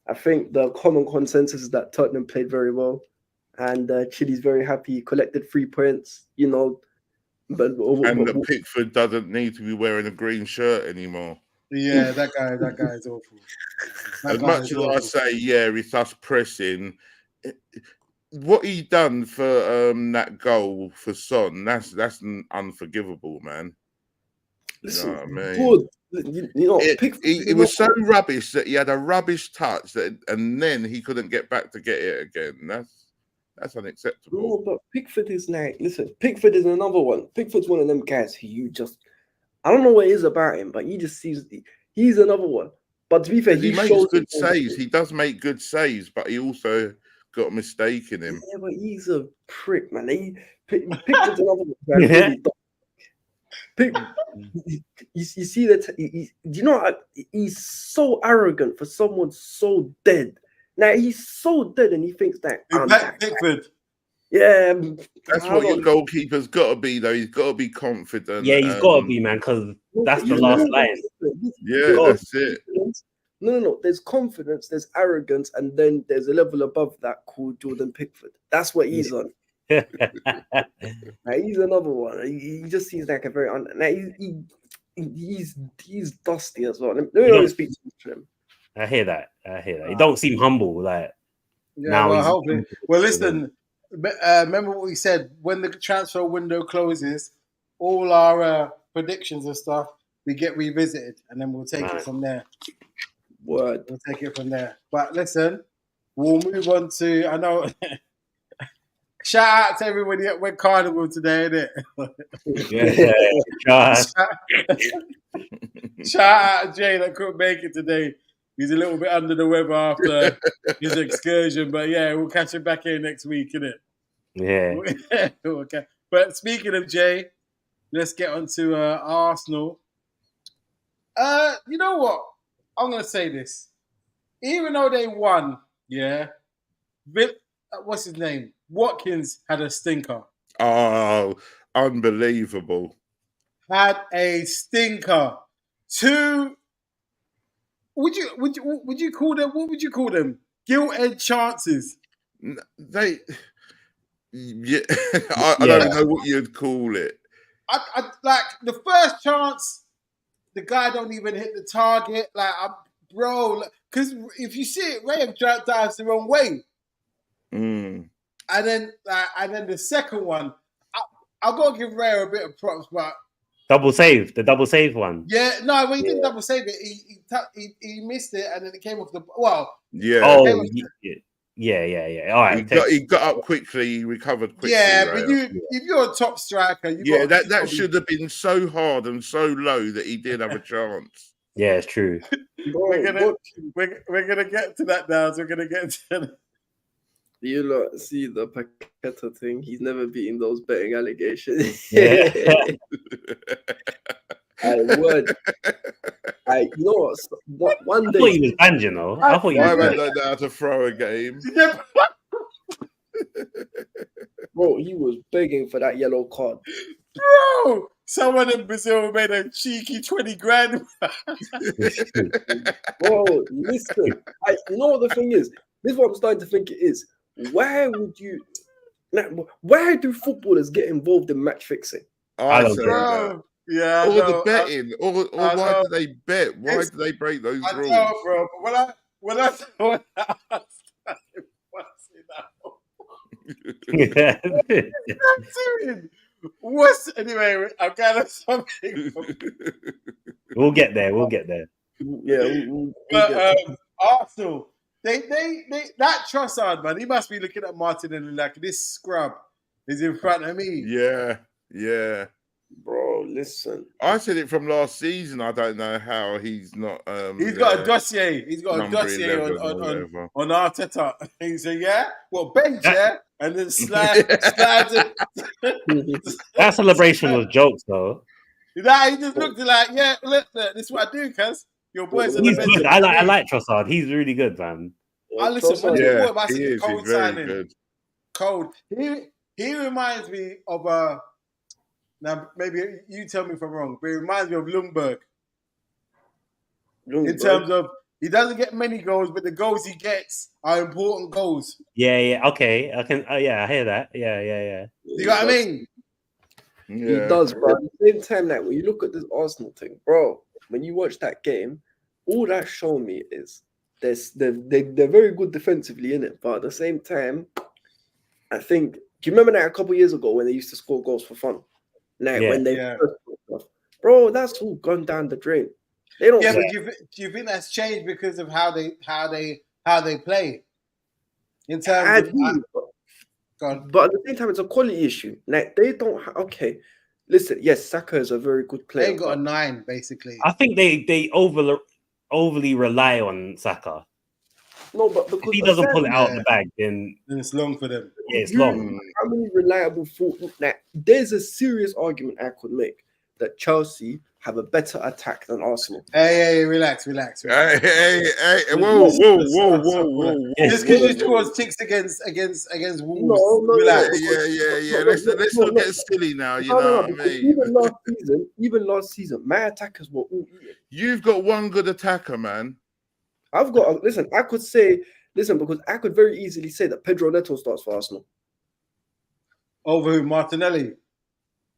I think the common consensus is that Tottenham played very well, and Chile's very happy. He collected 3 points, you know. But Pickford doesn't need to be wearing a green shirt anymore. Yeah, that guy is awful. As much as I say, yeah, he's just pressing. What he done for that goal for Son, that's unforgivable, man. Listen, you know what I mean? You know, it was so rubbish that he had a rubbish touch and then he couldn't get back to get it again. That's unacceptable. No, but Pickford is like, listen, Pickford is another one. Pickford's one of them guys who you just, I don't know what it is about him, but he just seems, he's another one. But to be fair, he makes good saves. He does make good saves, but he also got a mistake in him. Yeah, but he's a prick, man. Pickford's another one. Really you see that? You know, he's so arrogant for someone so dead. Now he's so dead, and he thinks that Pickford. Yeah, that's what your goalkeeper's got to be, though. He's got to be confident. Yeah, he's got to be, man, because that's the last line. Yeah, that's it. No. There's confidence, there's arrogance, and then there's a level above that called Jordan Pickford. That's what he's on. He's another one. He just seems like a very he's dusty as well. Let me only speak to him. I hear that. He don't seem humble. Like now. Well, listen. Remember what we said when the transfer window closes. All our predictions and stuff we get revisited, and then we'll take it from there. Word. We'll take it from there. But listen, we'll move on to. I know. Shout out to everybody that went Carnival today, innit? Shout out to Jay that couldn't make it today. He's a little bit under the weather after his excursion, but yeah, we'll catch him back here next week, innit? Yeah. Okay. But speaking of Jay, let's get on to Arsenal. You know what? I'm going to say this. Even though they won, yeah, what's his name? Watkins had a stinker. Oh, unbelievable. Had a stinker. Two. Would you call them? What would you call them? Gilt-edged chances. They, yeah, I don't Yeah. know what you'd call it. I like the first chance. The guy don't even hit the target. Like, bro, because if you see it, Ray dives the wrong way. Mm. And then the second one, I've got to give Ray a bit of props, but the double save one. yeah, no, when he didn't double save it, he missed it, and then it came off the Yeah. Oh, yeah. All right. He got up quickly. He recovered quickly. yeah, Raya. but if you're a top striker, that should have been so hard and so low that he did have a chance. Yeah, it's true. We're gonna get to that now. So we're gonna get to. You lot see the Paqueta thing? He's never beaten those betting allegations. Yeah. You know what? One I day, thought he was banned, you know. I thought he I was went banned. like that to throw a game. bro, he was begging for that yellow card. Bro, someone in Brazil made a cheeky 20 grand. Bro, listen. You know what the thing is? This is what I'm starting to think it is. Why do footballers get involved in match fixing? I don't say think that. Bro, yeah, Or I know, the betting, or I why know. do they bet? Why It's- do they break those I rules? know, bro. But when I asked him, what's What's anyway? I'm kind of something. We'll get there. Yeah, But Arsenal, they that Trossard, man, he must be looking at Martinelli like this scrub is in front of me. Yeah. bro, listen. I said it from last season. I don't know how he's not. He's got a dossier. He's got a number dossier 11 or on whatever. Arteta. He said, "Yeah, well, bench, yeah," and then slides it. That celebration was jokes, though. Nah, he just looked like, "Yeah, look, this is what I do, cuz your boys are the He's best." good. I like Trossard. He's really good, man. Listen, when you Yeah, talk about he is. cold He's very signing, good. cold. He reminds me of now maybe you tell me if I'm wrong, but he reminds me of Ljungberg in terms of he doesn't get many goals, but the goals he gets are important goals. Yeah. Okay, I can. I hear that. Yeah. You know what I mean? He Yeah. does, but at the same time, like when you look at this Arsenal thing, bro, when you watch that game, all that showed me is they're very good defensively in it, but at the same time, I think. Do you remember that a couple years ago when they used to score goals for fun? Like when they first stuff, bro, that's all gone down the drain. They don't. Yeah, but do you think that's changed because of how they play? In terms of but at the same time, it's a quality issue. Like they don't. Okay, listen. Yes, Saka is a very good player. They ain't got a 9, basically. I think they overly rely on Saka. No, but because If he doesn't pull it out of the bag, then it's long for them. Yeah, it's long. How many reliable there's a serious argument I could make that Chelsea have a better attack than Arsenal. Hey, relax. Hey, whoa. Just because you scored 6 against Wolves. No, relax. Yeah. Let's not get silly now. You know what I mean? Even last season, my attackers were all eating. You've got one good attacker, man. I've got I could say because I could very easily say that Pedro Neto starts for Arsenal. Over who? Martinelli.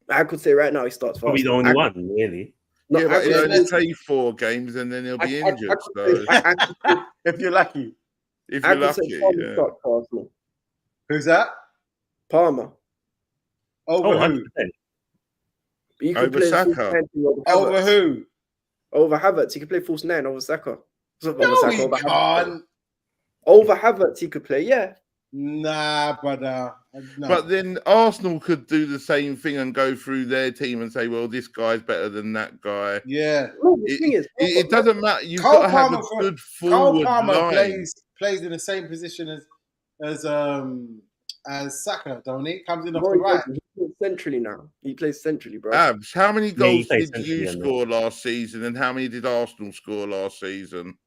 I could say right now he starts for probably Arsenal. the only one, really. No, Yeah, but he'll only let's- play 4 games and then he'll be injured. So If you're lucky. if I you're could say lucky, Palmer yeah. starts for Arsenal. Who's that? Palmer. Over Oh, who? 100%. He Over could play Saka. false 9 over Over Havertz. who? Over Havertz. He could play false 9 over Saka. No, he Havertz. can't. Over Havertz, he could play. Yeah. Nah, brother. No. But then Arsenal could do the same thing and go through their team and say, well, this guy's better than that guy. yeah. No, the thing is, It doesn't matter. You've Cole got to have Palmer a good Cole forward Palmer line. plays in the same position as Saka, don't he? Comes in off bro, the right. he plays centrally now. He plays centrally, bro. Abs, how many he goals plays did centrally you on score last season and how many did Arsenal score last season?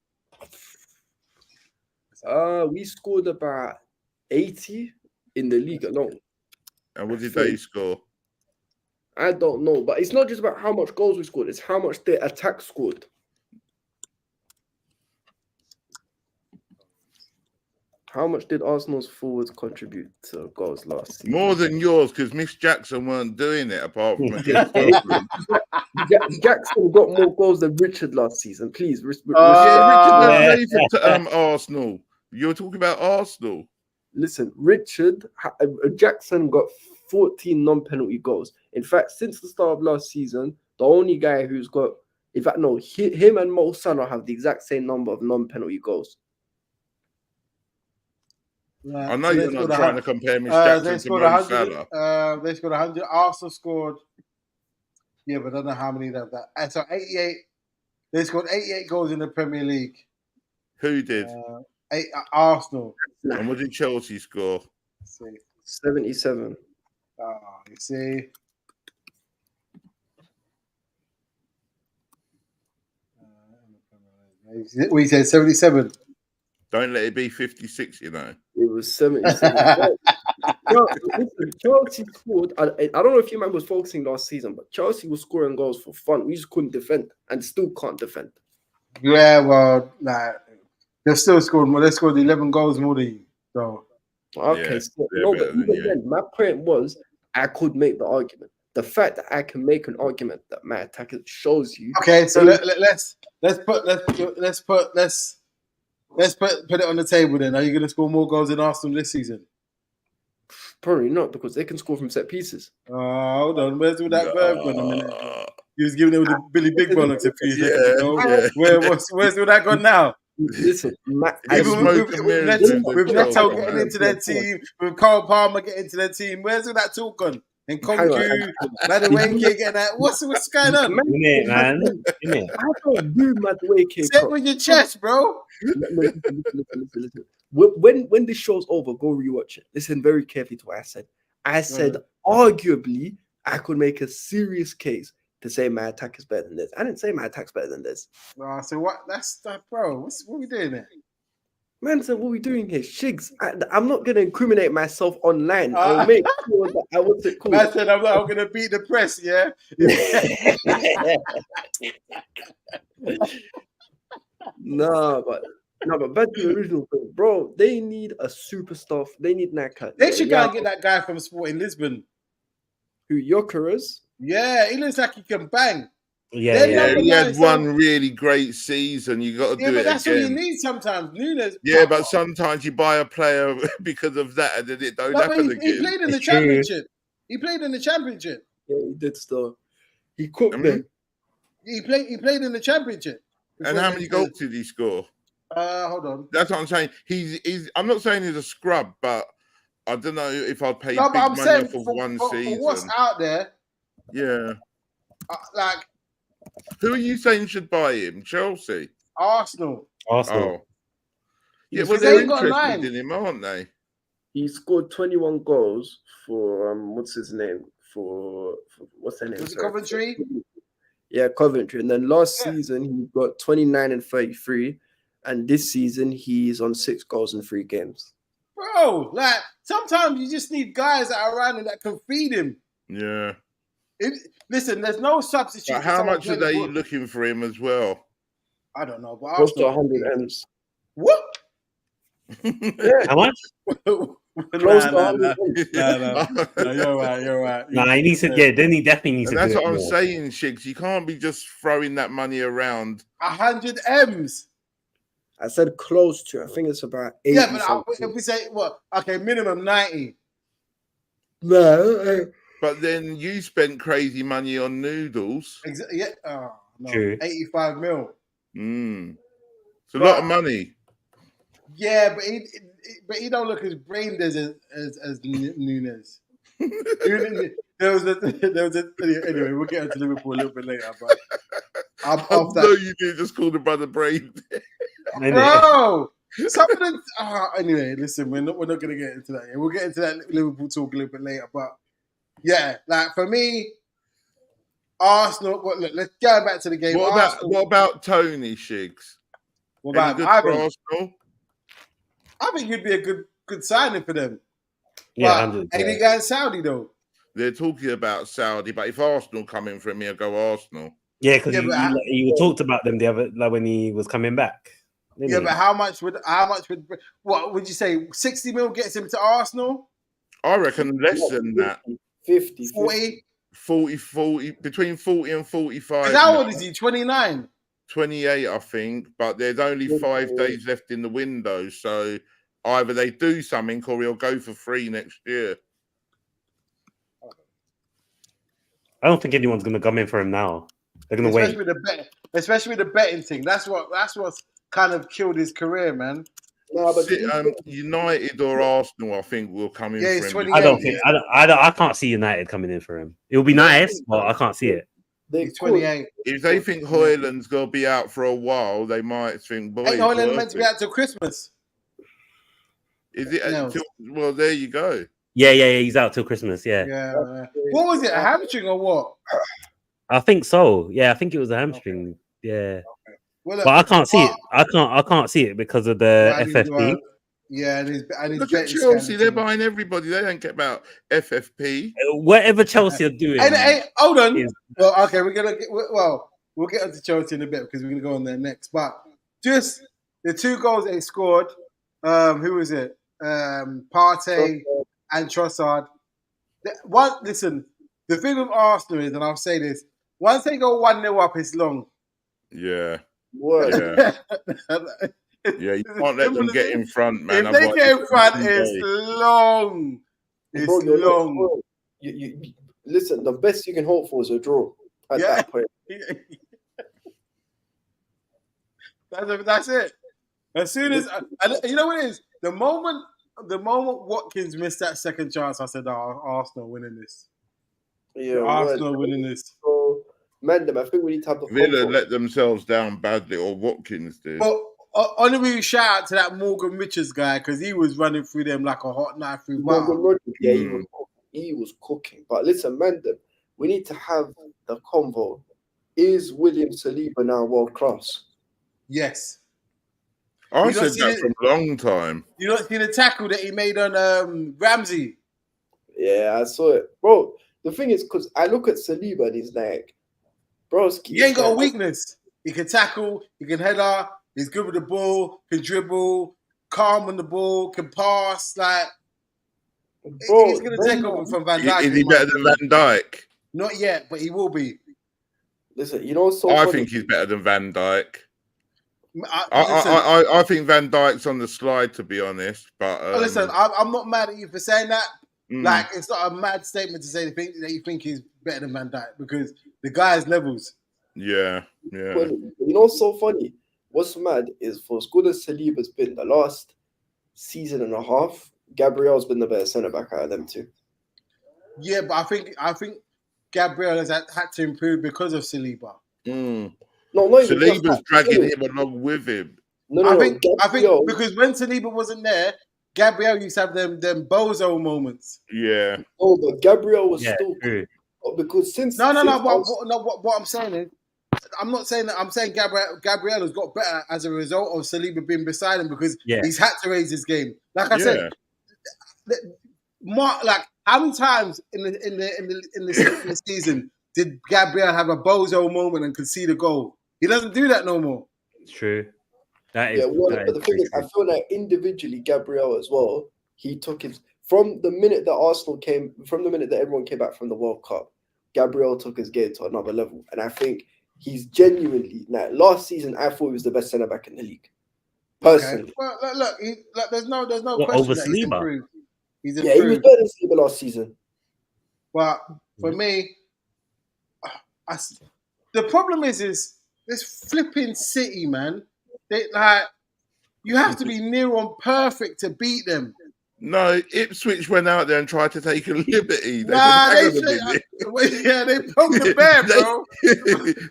We scored about 80. in the league alone. And what did they score? I don't know, but it's not just about how much goals we scored; it's how much their attack scored. How much did Arsenal's forwards contribute to goals last season? More than yours, because Miss Jackson weren't doing it apart from against Jackson got more goals than Richard last season. Please, Richard don't play for Arsenal. You were talking about Arsenal. Listen, Jackson got 14 non-penalty goals. In fact, since the start of last season, the only guy who's got, in fact, no, him and Mo Salah have the exact same number of non-penalty goals. I know you're not trying to compare Miss Jackson to Mo Salah. They scored 100. Arsenal scored, yeah, but I don't know how many of that. So 88. They scored 88 goals in the Premier League. Who did? Arsenal. And what did Chelsea score? Let's see. 77. You see. We said 77. Don't let it be 56, you know. It was 77. Chelsea scored. I don't know if you remember was focusing last season, but Chelsea was scoring goals for fun. We just couldn't defend and still can't defend. Yeah, well, they've still scored more. They scored 11 goals more than you. So okay, but even then, my point was I could make the argument. The fact that I can make an argument that my attacker shows you. Okay, so let's put it on the table then. Are you going to score more goals than Arsenal this season? Probably not, because they can score from set pieces. Hold on. Where's all that verb gone a minute ago? He was giving it with the Billy Big Bollocks a few seconds ago. Where's all that gone now? Listen, with Neto getting into their team, with Carl Palmer getting into their team, where's all that talk gone? And Kongu, Madueke getting that. What's going on? Man. I don't do Madueke. Say it with your chest, bro. Listen. When this show's over, go rewatch it. Listen very carefully to what I said. I said, arguably, I could make a serious case to say my attack is better than this. I didn't say my attack's better than this. So what? That's that, bro. What are we doing there? Man said, what are we doing here? Shigs, I'm not going to incriminate myself online. I'll make sure that I what's it called. Man said, I'm going to beat the press, yeah? No, but back to the original thing. Bro, they need a superstar. They need Naka. They should go and get that guy from Sporting Lisbon. Who, Gyökeres? Yeah, he looks like he can bang. Yeah, he had one really great season. You got to do it again. That's what you need sometimes. Nunes. Yeah, but sometimes you buy a player because of that, and then it don't happen again. He played in the championship. He played in the championship. Yeah, he did stuff. He cooked them. He played in the championship. And how many goals did he score? Hold on. That's what I'm saying. He's. I'm not saying he's a scrub, but I don't know if I'd pay big money for one season. For what's out there? Yeah. Who are you saying should buy him? Chelsea? Arsenal. Oh. Yeah, well, they're interested in him, aren't they? He scored 21 goals for what's his name? For what's their name? Was it Coventry? Yeah, Coventry. And then last season he got 29 and 33, and this season he's on 6 goals in 3 games. Bro, sometimes you just need guys that are around and that can feed him. Yeah. Listen, there's no substitute. But how much are they looking for him as well? I don't know. But close to 100 M's. What? Yeah. How much? Close to 100 M's. No, you're right. He needs to. Yeah, then he definitely needs to. That's what I'm saying, Shigs. You can't be just throwing that money around. 100 M's. I said close to. I think it's about 80. Yeah, but if we say what? Okay, minimum 90. No. But then you spent crazy money on noodles. Yeah. Oh, no. True. 85 mil. It's a lot of money. Yeah, but he don't look as brain dead as Nunes. Anyway, we'll get into Liverpool a little bit later. But you did just call the brother brain. Bro, some of them. Anyway, listen, we're not going to get into that. We'll get into that Liverpool talk a little bit later. But yeah, for me, Arsenal. Look, let's go back to the game. What about Tony Shigs? What about Arsenal? I think he'd be a good signing for them. Yeah, But 100. ain't he going Saudi though? They're talking about Saudi, but if Arsenal come in for him, he'll go Arsenal. Yeah, because Yeah, but you talked about them the other like when he was coming back. didn't yeah, he? but how much would what would you say? 60 mil gets him to Arsenal? I reckon less than that. 50. 40? 40, between 40 and 45. And how now. old is he? 29. 28, I think, but there's only 5 days left in the window. So either they do something or he'll go for free next year. I don't think anyone's going to come in for him now. They're going to wait. Especially with the betting thing. That's what's kind of killed his career, man. No, but United or Arsenal, I think, will come in Yeah, for he's him. 28. I don't think. I can't see United coming in for him. It will be nice, but I can't see it. He's 28. If they think Højlund's going to be out for a while, they might think, boy, Ain't Højlund meant to be out till Christmas? Is it? No. Well, there you go. Yeah, he's out till Christmas. Yeah. What was it? A hamstring or what? I think so. Yeah, I think it was a hamstring. Yeah. Well, look, But I can't see it. I can't see it because of the FFP. Yeah, and his Look at Chelsea, they're buying everybody. They don't care about FFP. Whatever Chelsea are doing. Hey, hold on. is- Well, okay, we'll get onto Chelsea in a bit because we're gonna go on there next. But just the 2 goals they scored. Who was it? Partey and Trossard. Listen, the thing with Arsenal is, and I'll say this: once they go 1-0 up, it's long. Yeah. Word. Yeah, you can't let them get in front, man. If they get in front, it's long. It's Bro, you're long. not- you listen, the best you can hope for is a draw at that point. That's it. As soon as you know what it is, the moment Watkins missed that second chance, I said, Arsenal winning this. Yeah, Arsenal winning this. So, Mandem, I think we need to have the Villa convo. let themselves down badly, or Watkins did. But honorary shout out to that Morgan Richards guy because he was running through them like a hot knife through Morgan butter. Rodgers, yeah, he was cooking. But listen, Mandem, we need to have the convo. Is William Saliba now world class? Yes. I you said don't see that for a long time. You don't see the tackle that he made on Ramsey? Yeah, I saw it. Bro, the thing is, because I look at Saliba and he's like, broski. He ain't got a weakness. He can tackle, he can header, he's good with the ball, can dribble, calm on the ball, can pass. Like, Bro, he's going to take over from Van Dijk. Is he better than Van Dijk? Not yet, but he will be. Listen, you know what's so I funny? think he's better than Van Dijk. Listen, I think Van Dijk's on the slide, to be honest. But listen, I'm not mad at you for saying that. mm, Like, it's not a mad statement to say that you think he's better than Van Dijk because the guy has levels. yeah. Well, you know what's so funny? What's mad is for as good as Saliba's been the last season and a half, Gabriel's been the better centre back out of them two. Yeah, but I think Gabriel has had to improve because of Saliba. Mm. No, not even just Saliba's that. dragging him along with him. No, I think Gabriel, because when Saliba wasn't there, Gabriel used to have them bozo moments. Yeah. no, but Gabriel was Yeah, still true. because since No. since What I'm saying is, I'm not saying that. I'm saying Gabriel has got better as a result of Saliba being beside him because he's had to raise his game. Like I said, like how many times in the season did Gabriel have a bozo moment and concede a goal? He doesn't do that no more. It's true. That is. but the thing is, I feel like individually, Gabriel as well, he took his from the minute that everyone came back from the World Cup, Gabriel took his game to another level. And I think he's genuinely, last season, I thought he was the best centre back in the league. Personally. Okay. Well, look, there's no What, question over that he's Saliba? improved. He's Yeah, he was improved. better than Saliba last season. But for me, the problem is this flipping City, man. They you have to be near on perfect to beat them. No, Ipswich went out there and tried to take a liberty. They they broke the bear, bro.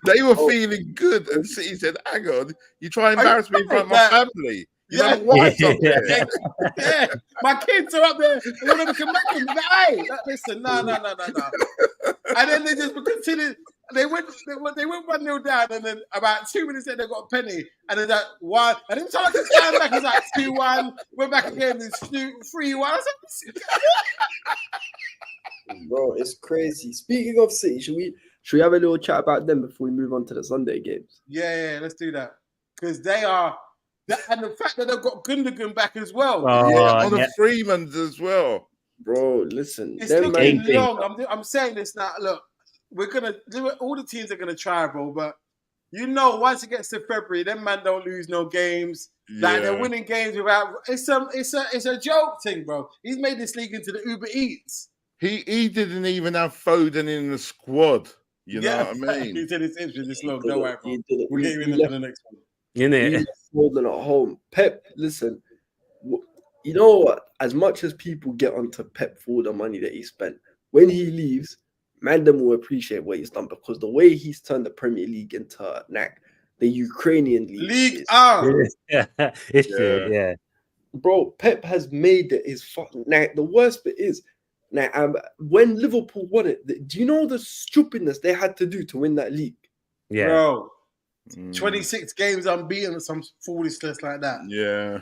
They were feeling good, and City said, "Hang on, you try and embarrass me in front of my family." You know what's up there? Yeah, my kids are up there. One of them can make them. Hey, listen, no. And then they just continue. They went 1-0 down, and then about 2 minutes later they got a penny, and then that one, and then someone just stand back. It's like 2-1. Went back again. It's 3-1. I was like, Bro, it's crazy. Speaking of City, should we have a little chat about them before we move on to the Sunday games? yeah, let's do that because they are, and the fact that they've got Gundogan back as well. On the Freemans as well. Bro, listen. It's them looking man- long. I'm saying this now. Look, we're gonna do it. All the teams are gonna try, bro. But you know, once it gets to February, them man don't lose no games. Like they're winning games without. It's a joke thing, bro. He's made this league into the Uber Eats. He didn't even have Foden in the squad. You know what I mean? He said it's interesting. This long. Don't worry, bro. He did it. We'll get you in there for the next one. He Innit? left Foden at home. Pep, listen. You know what? As much as people get onto Pep for the money that he spent, when he leaves, Mandem will appreciate what he's done because the way he's turned the Premier League into the Ukrainian league. League R. Yeah, it's true. Yeah. Bro, Pep has made it his fucking. Now, the worst bit is, when Liverpool won it, do you know the stupidness they had to do to win that league? Yeah. Bro. 26 games unbeaten or some foolishness like that. Yeah.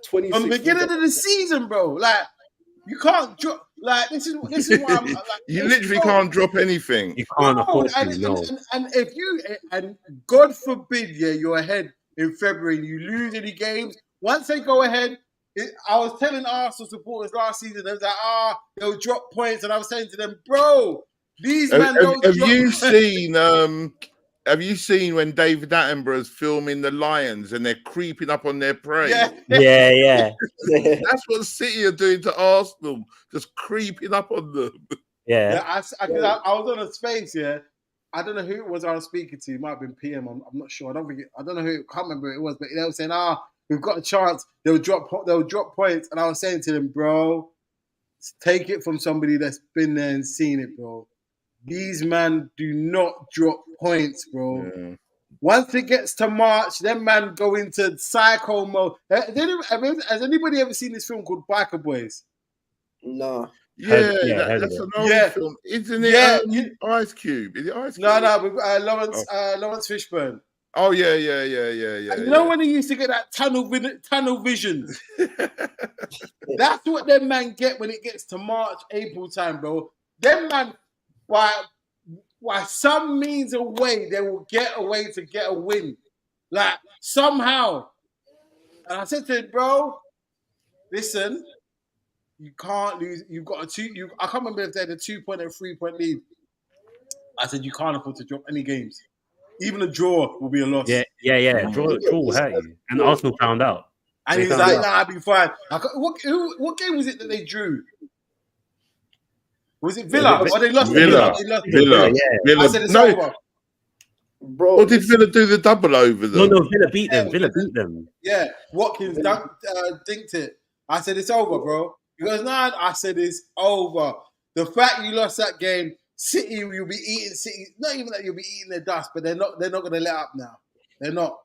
26 From the beginning of the season, bro. Like, you can't drop. Like, this is why I'm like, You literally can't drop anything. You can't No, afford to, and no. if you and God forbid, you're ahead in February and you lose any games. Once they go ahead, I was telling Arsenal supporters last season, they was like, they'll drop points, and I was saying to them, bro, these men don't Have drop you points. seen? Have you seen when David Attenborough's filming the Lions and they're creeping up on their prey? Yeah. Yeah. That's what City are doing to Arsenal, just creeping up on them. Yeah. I was on a space, yeah. I don't know who it was I was speaking to. It might have been PM. I'm not sure. I don't know who. Can't remember who it was. But they were saying, we've got a chance. They'll drop points. And I was saying to them, bro, take it from somebody that's been there and seen it, bro. These man do not drop points, bro. Yeah. Once it gets to March, them man go into psycho mode. Has anybody ever seen this film called Biker Boys? Nah. That's an old film, isn't it? Yeah, Ice Cube. Is it Ice Cube? No, with Lawrence Fishburne. Oh yeah. And you know when he used to get that tunnel vision? That's what them man get when it gets to March, April time, bro. Them man, by some means or way, they will get a way to get a win. Like, somehow. And I said to him, bro, listen, you can't lose. You've got I can't remember if they had a 2-point or 3-point lead. I said, you can't afford to drop any games. Even a draw will be a loss. Yeah. Draw will hurt you. And Arsenal found out. And he was like, I'll be fine. What game was it that they drew? Was it Villa? Or they lost? Villa. Yeah. I said it's over. Bro, Or did Villa do the double over them? No, Villa beat them. Villa beat them. Yeah, Watkins dinked it. I said it's over, bro. He goes, nah. I said it's over. The fact you lost that game, City, you'll be eating City. Not even that you'll be eating their dust, but they're not going to let up now. They're not.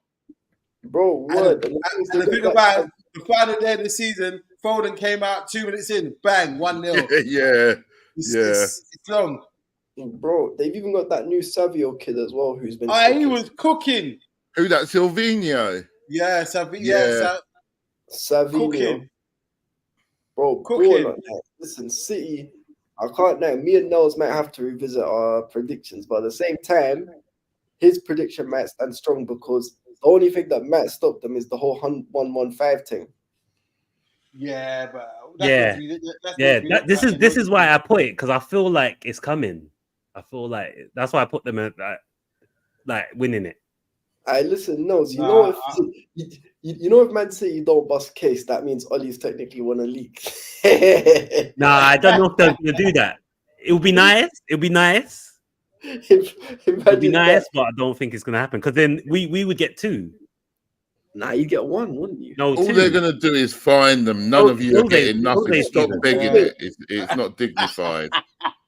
Bro, what? And the thing about it, the final day of the season, Foden came out 2 minutes in, bang, 1-0. Yeah. It's long. Bro, they've even got that new Savio kid as well who's been. He was cooking. Who that? Silvino? Yeah, Savinho. Cooking. Bro, Cooking. Listen, City, I can't know. Me and Nels might have to revisit our predictions, but at the same time, his prediction might stand strong because the only thing that might stop them is the whole 1-1-5 thing. Yeah, but this is why I put it, because I feel like it's coming. I feel like that's why I put them at like winning it. Listen, Nels, you know if Man City don't bust case, that means Ollie's technically won a league. Nah, I don't know if they'll do that. It would be nice. It'd be nice. It'd be nice, but I don't think it's gonna happen because then we would get 2. Nah, you get 1, wouldn't you? No, all 2. they're gonna do is fine them. None of you are getting nothing. Stop begging it. It's not dignified.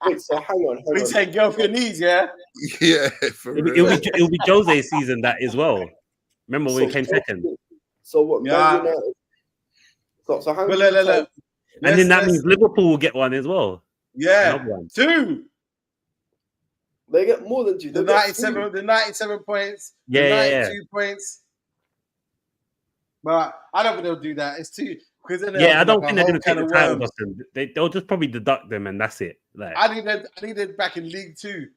Wait, so hang on. We take go for your knees, yeah? Yeah, it'll be Jose's season that as well. Remember when he came second? So what? Yeah. Man United. So hang on. Look. And then that means Liverpool will get 1 as well. Yeah, Another one. 2. They get more than 2. The They'll get 3. 97 points. Yeah, the yeah, 92 points. But I don't think they'll do that. It's too because then Yeah, I don't like think they're going to take can the of title worms. off them. They'll just probably deduct them, and that's it. Like, I need them back in League 2.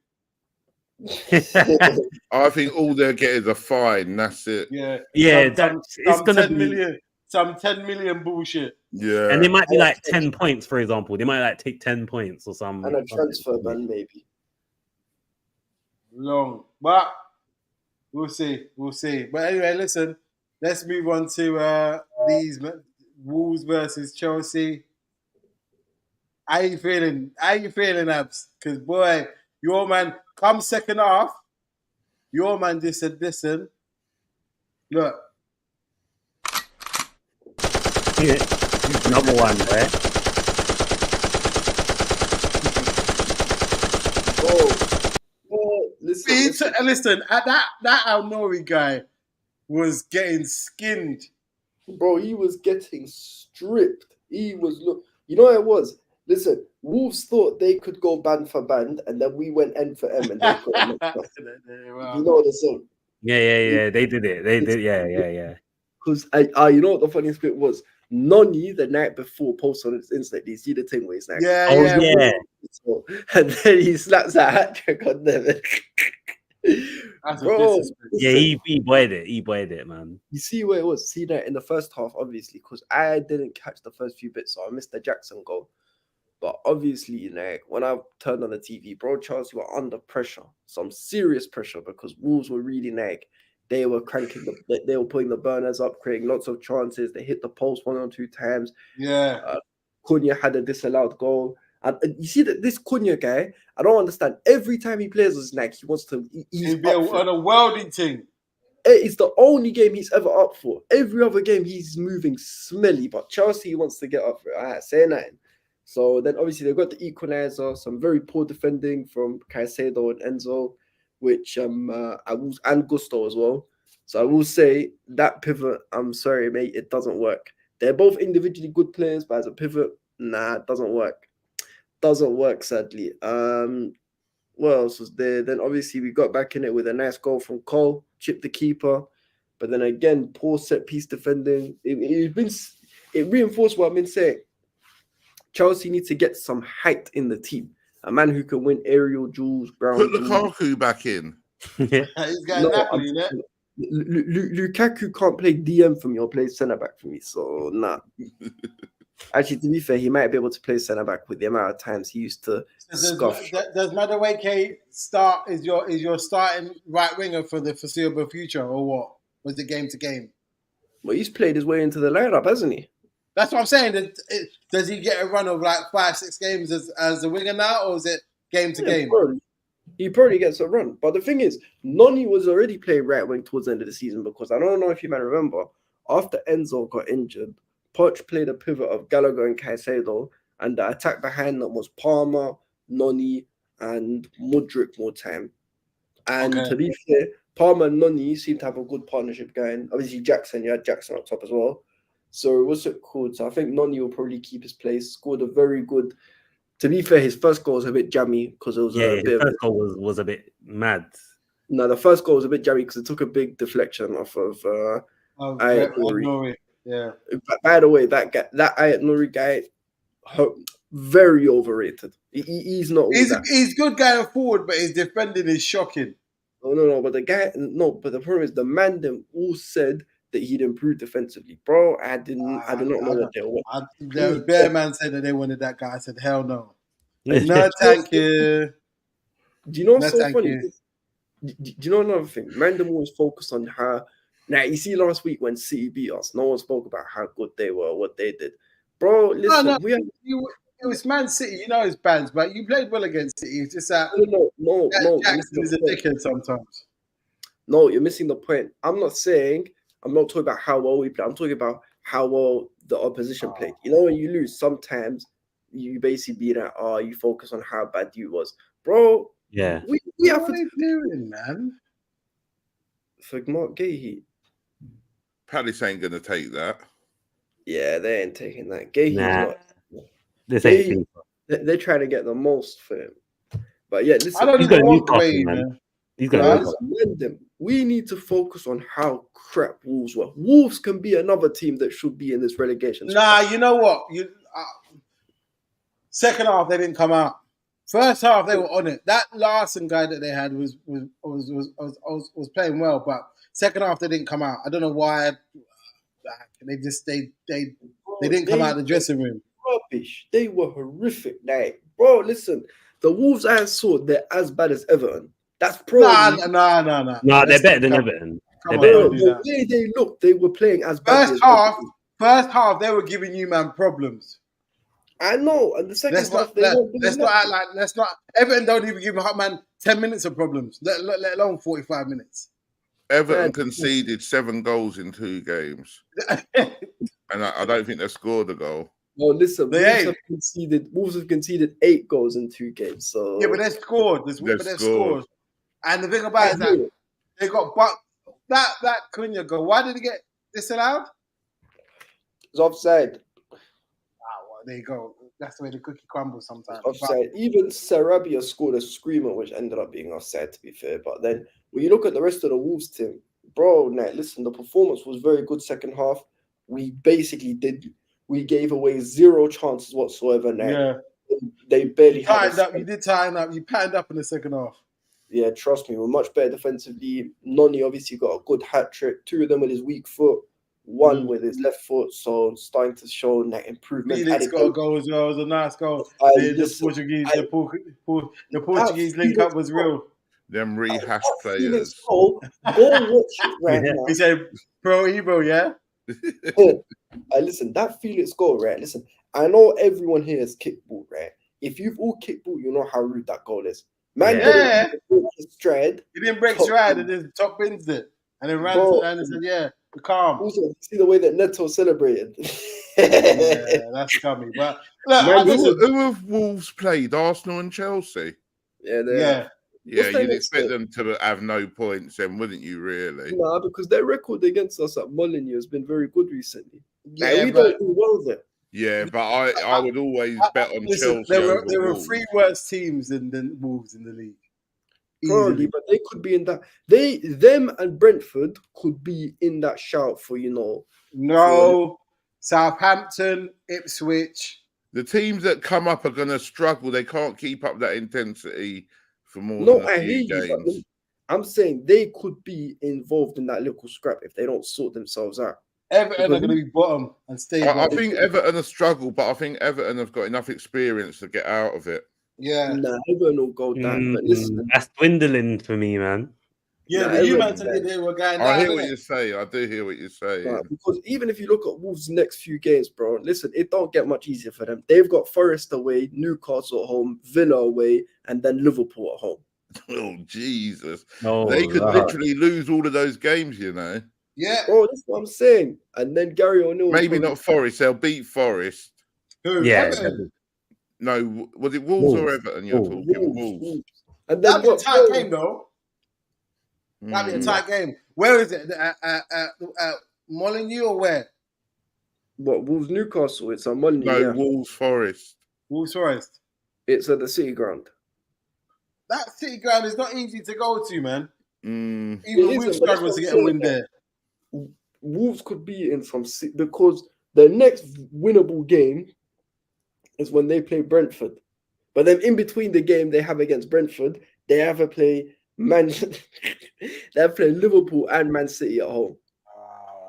I think all they'll get is a fine. That's it. Yeah, yeah, it's some going to 10 be. million, some 10 million bullshit. Yeah. And they might be like 10 points, for example. They might like take 10 points or something. And a transfer ban, maybe. Long, but we'll see. But anyway, listen, let's move on to these Wolves versus Chelsea. How you feeling, Abs? Because boy, your man come second half. Your man just said, listen, look. Yeah. Number one, right? Listen, that Al-Nouri guy was getting skinned. Bro, he was getting stripped. He was you know what it was? Listen, Wolves thought they could go band for band, and then we went end for M, and they put them up. You know the song. Yeah. They did it. They did. Yeah. Because you know what the funniest bit was? Noni the night before posted on his Insta. You see the thing where he's like, yeah. And then he slaps a hat trick on them. Bro, yeah, he boyed it, man. You see where it was? See that in the first half, obviously, because I didn't catch the first few bits, so I missed the Jackson goal. But obviously, like when I turned on the TV, bro, Chelsea were under pressure, some serious pressure, because Wolves were really like they were cranking they were putting the burners up, creating lots of chances. They hit the post 1 or 2 times. Yeah, Cunha had a disallowed goal. And you see that this Cunha guy, I don't understand. Every time he plays as like he wants to, he's be on a welding thing. It's the only game he's ever up for. Every other game he's moving smelly, but Chelsea he wants to get up for it. I say nothing. So then obviously they've got the equalizer, some very poor defending from Caicedo and Enzo, which and Gusto as well. So I will say that pivot, I'm sorry, mate, it doesn't work. They're both individually good players, but as a pivot, nah, it doesn't work. Doesn't work, sadly. What else was there? Then obviously we got back in it with a nice goal from Cole, chipped the keeper. But then again, poor set piece defending. It reinforced what I've been saying. Chelsea need to get some height in the team. A man who can win aerial duels, ground. Put Lukaku back in. Lukaku can't play DM for me or play centre back for me. So nah. Actually, to be fair, he might be able to play centre back with the amount of times he used to scuff. Does Madueke start? Is your starting right winger for the foreseeable future, or what? Was it game to game? Well, he's played his way into the lineup, hasn't he? That's what I'm saying. Does he get a run of like 5-6 games as a winger now, or is it game to game? He probably gets a run. But the thing is, Noni was already playing right wing towards the end of the season because I don't know if you might remember, after Enzo got injured, Poch played a pivot of Gallagher and Caicedo, and the attack behind them was Palmer, Noni, and Mudryk more time. And to be fair, Palmer and Noni seem to have a good partnership going. Obviously, you had Jackson up top as well. So what's it called? So I think Noni will probably keep his place. Scored a very good. To be fair, his first goal was a bit jammy because it was a bit. First goal was a bit mad. No, the first goal was a bit jammy because it took a big deflection off of Ayat Nouri. Yeah. By the way, that Ayat Nouri guy, very overrated. He's not. He's good going forward, but his defending is shocking. No. But the problem is the man them all said that he'd improved defensively, bro. I did not know that they were. The Bear Man said that they wanted that guy. I said, hell no. No, thank you. Do you know what's so funny? Do you know another thing? Random always focused on how. Now, you see last week when City beat us, no one spoke about how good they were, what they did. Bro, listen. It was Man City, you know his bands, but you played well against City. It's just that no. Jackson is a dickhead sometimes. No, you're missing the point. I'm not talking about how well we play. I'm talking about how well the opposition played. You know, when you lose, sometimes you basically be like, you focus on how bad you was. Bro, yeah. We have what are you doing, man? For Mark Gahey. Palace ain't going to take that. Yeah, they ain't taking that. Gahey's not. This ain't FIFA. They're trying to get the most for him. But yeah, listen, I don't He's even got want Newcastle, Gray, man. man. He's got Huh? Newcastle. listen, them. We need to focus on how crap Wolves were. Wolves can be another team that should be in this relegation. Nah, you know what? Second half they didn't come out. First half they were on it. That Larson guy that they had was playing well, but second half they didn't come out. I don't know why. They didn't come out of the dressing room. Rubbish. They were horrific. Like, bro, listen, the Wolves I saw, they're as bad as Everton. That's probably Nah. No, they're Let's better than come- Everton. Come They're on, better. don't do the that. way they looked, they were playing as bad First as half, Everton. First half, they were giving you man problems. I know, and the second Let's half not they weren't doing let's not nothing. act like let's not. Everton don't even give a man 10 minutes of problems, let alone 45 minutes. Everton Man, conceded 7 goals in 2 games, and I don't think they scored a goal. Well, listen, They Wolves ain't. have conceded 8 goals in 2 games. So Yeah, but they scored. They've They've scored. scored. And the thing about it is that they got that Cunha goal. Why did he get disallowed? it's offside. Well, there you go. That's the way the cookie crumbles sometimes. Offside. Even Sarabia scored a screamer, which ended up being offside, to be fair. But then when you look at the rest of the Wolves team, bro, listen, the performance was very good second half. We gave away 0 chances whatsoever. Yeah, They barely had you did tighten up. You patterned up in the second half. Yeah, trust me, we're much better defensively. Noni obviously got a good hat trick. 2 of them with his weak foot, 1 with his left foot. So starting to show that improvement. Felix got a goal as well. It was a nice goal. The Portuguese link up was real. Them rehash Felix players. goal, go watch it right now. He said, "Pro Ebro, yeah." Listen, that Felix goal, right? Listen, I know everyone here has kickball, right? If you've all kickball, you know how rude that goal is. Man, Yeah. didn't break his stride. He didn't break Top stride bin. and then top bins it. And then ran Bro. to and said, "Yeah, we're calm." Also, see the way that Neto celebrated. Yeah, that's coming. But look, Man, listen, Who have Wolves played? Arsenal and Chelsea. Yeah, yeah, Yeah, What's their you'd next expect game? them to have no points, then, wouldn't you? Really? Nah, because their record against us at Molineux has been very good recently. yeah. We But don't do well there. Yeah, but I would always bet on listen, Chelsea over there were Wolves. 3 worse teams than Wolves in the league. Probably, Easily. but they could be in that. Them and Brentford could be in that shout for No, Southampton, Ipswich. The teams that come up are going to struggle. They can't keep up that intensity for more No, than a I few hear you. But games. I'm saying they could be involved in that little scrap if they don't sort themselves out. Everton are going to be bottom and stay I bottom. think Everton have struggled, but I think Everton have got enough experience to get out of it. Yeah, Nah, everyone will go down. But listen, That's dwindling for me, man. yeah. Nah, But you Everton, man said they were going I down. hear what innit? you're saying. I do hear what you're saying. because even if you look at Wolves' next few games, bro, listen, it don't get much easier for them. They've got Forest away, Newcastle at home, Villa away, and then Liverpool at home. Oh, Jesus. Oh, They could right. literally lose all of those games, you know. Yeah. Bro, that's what I'm saying. And then Gary O'Neill. Maybe not Forest. They'll beat Forest. Who? Yeah, Everton? No, was it Wolves or Wolves. Everton you're Wolves. talking? Wolves. And then That'd be a what? tight game, though. That'd be a Mm. tight game. Where is it? Molineux or where? What? Wolves Newcastle. It's on Monday. No, Yeah. Wolves Forest. Wolves Forest. It's at the City Ground. That City Ground is not easy to go to, man. Mm. Even It we've isn't, but that's struggled what to I'm get a win saying. there. Wolves could be in from because the next winnable game is when they play Brentford. But then in between the game they have against Brentford, they have to play they have to play Liverpool and Man City at home.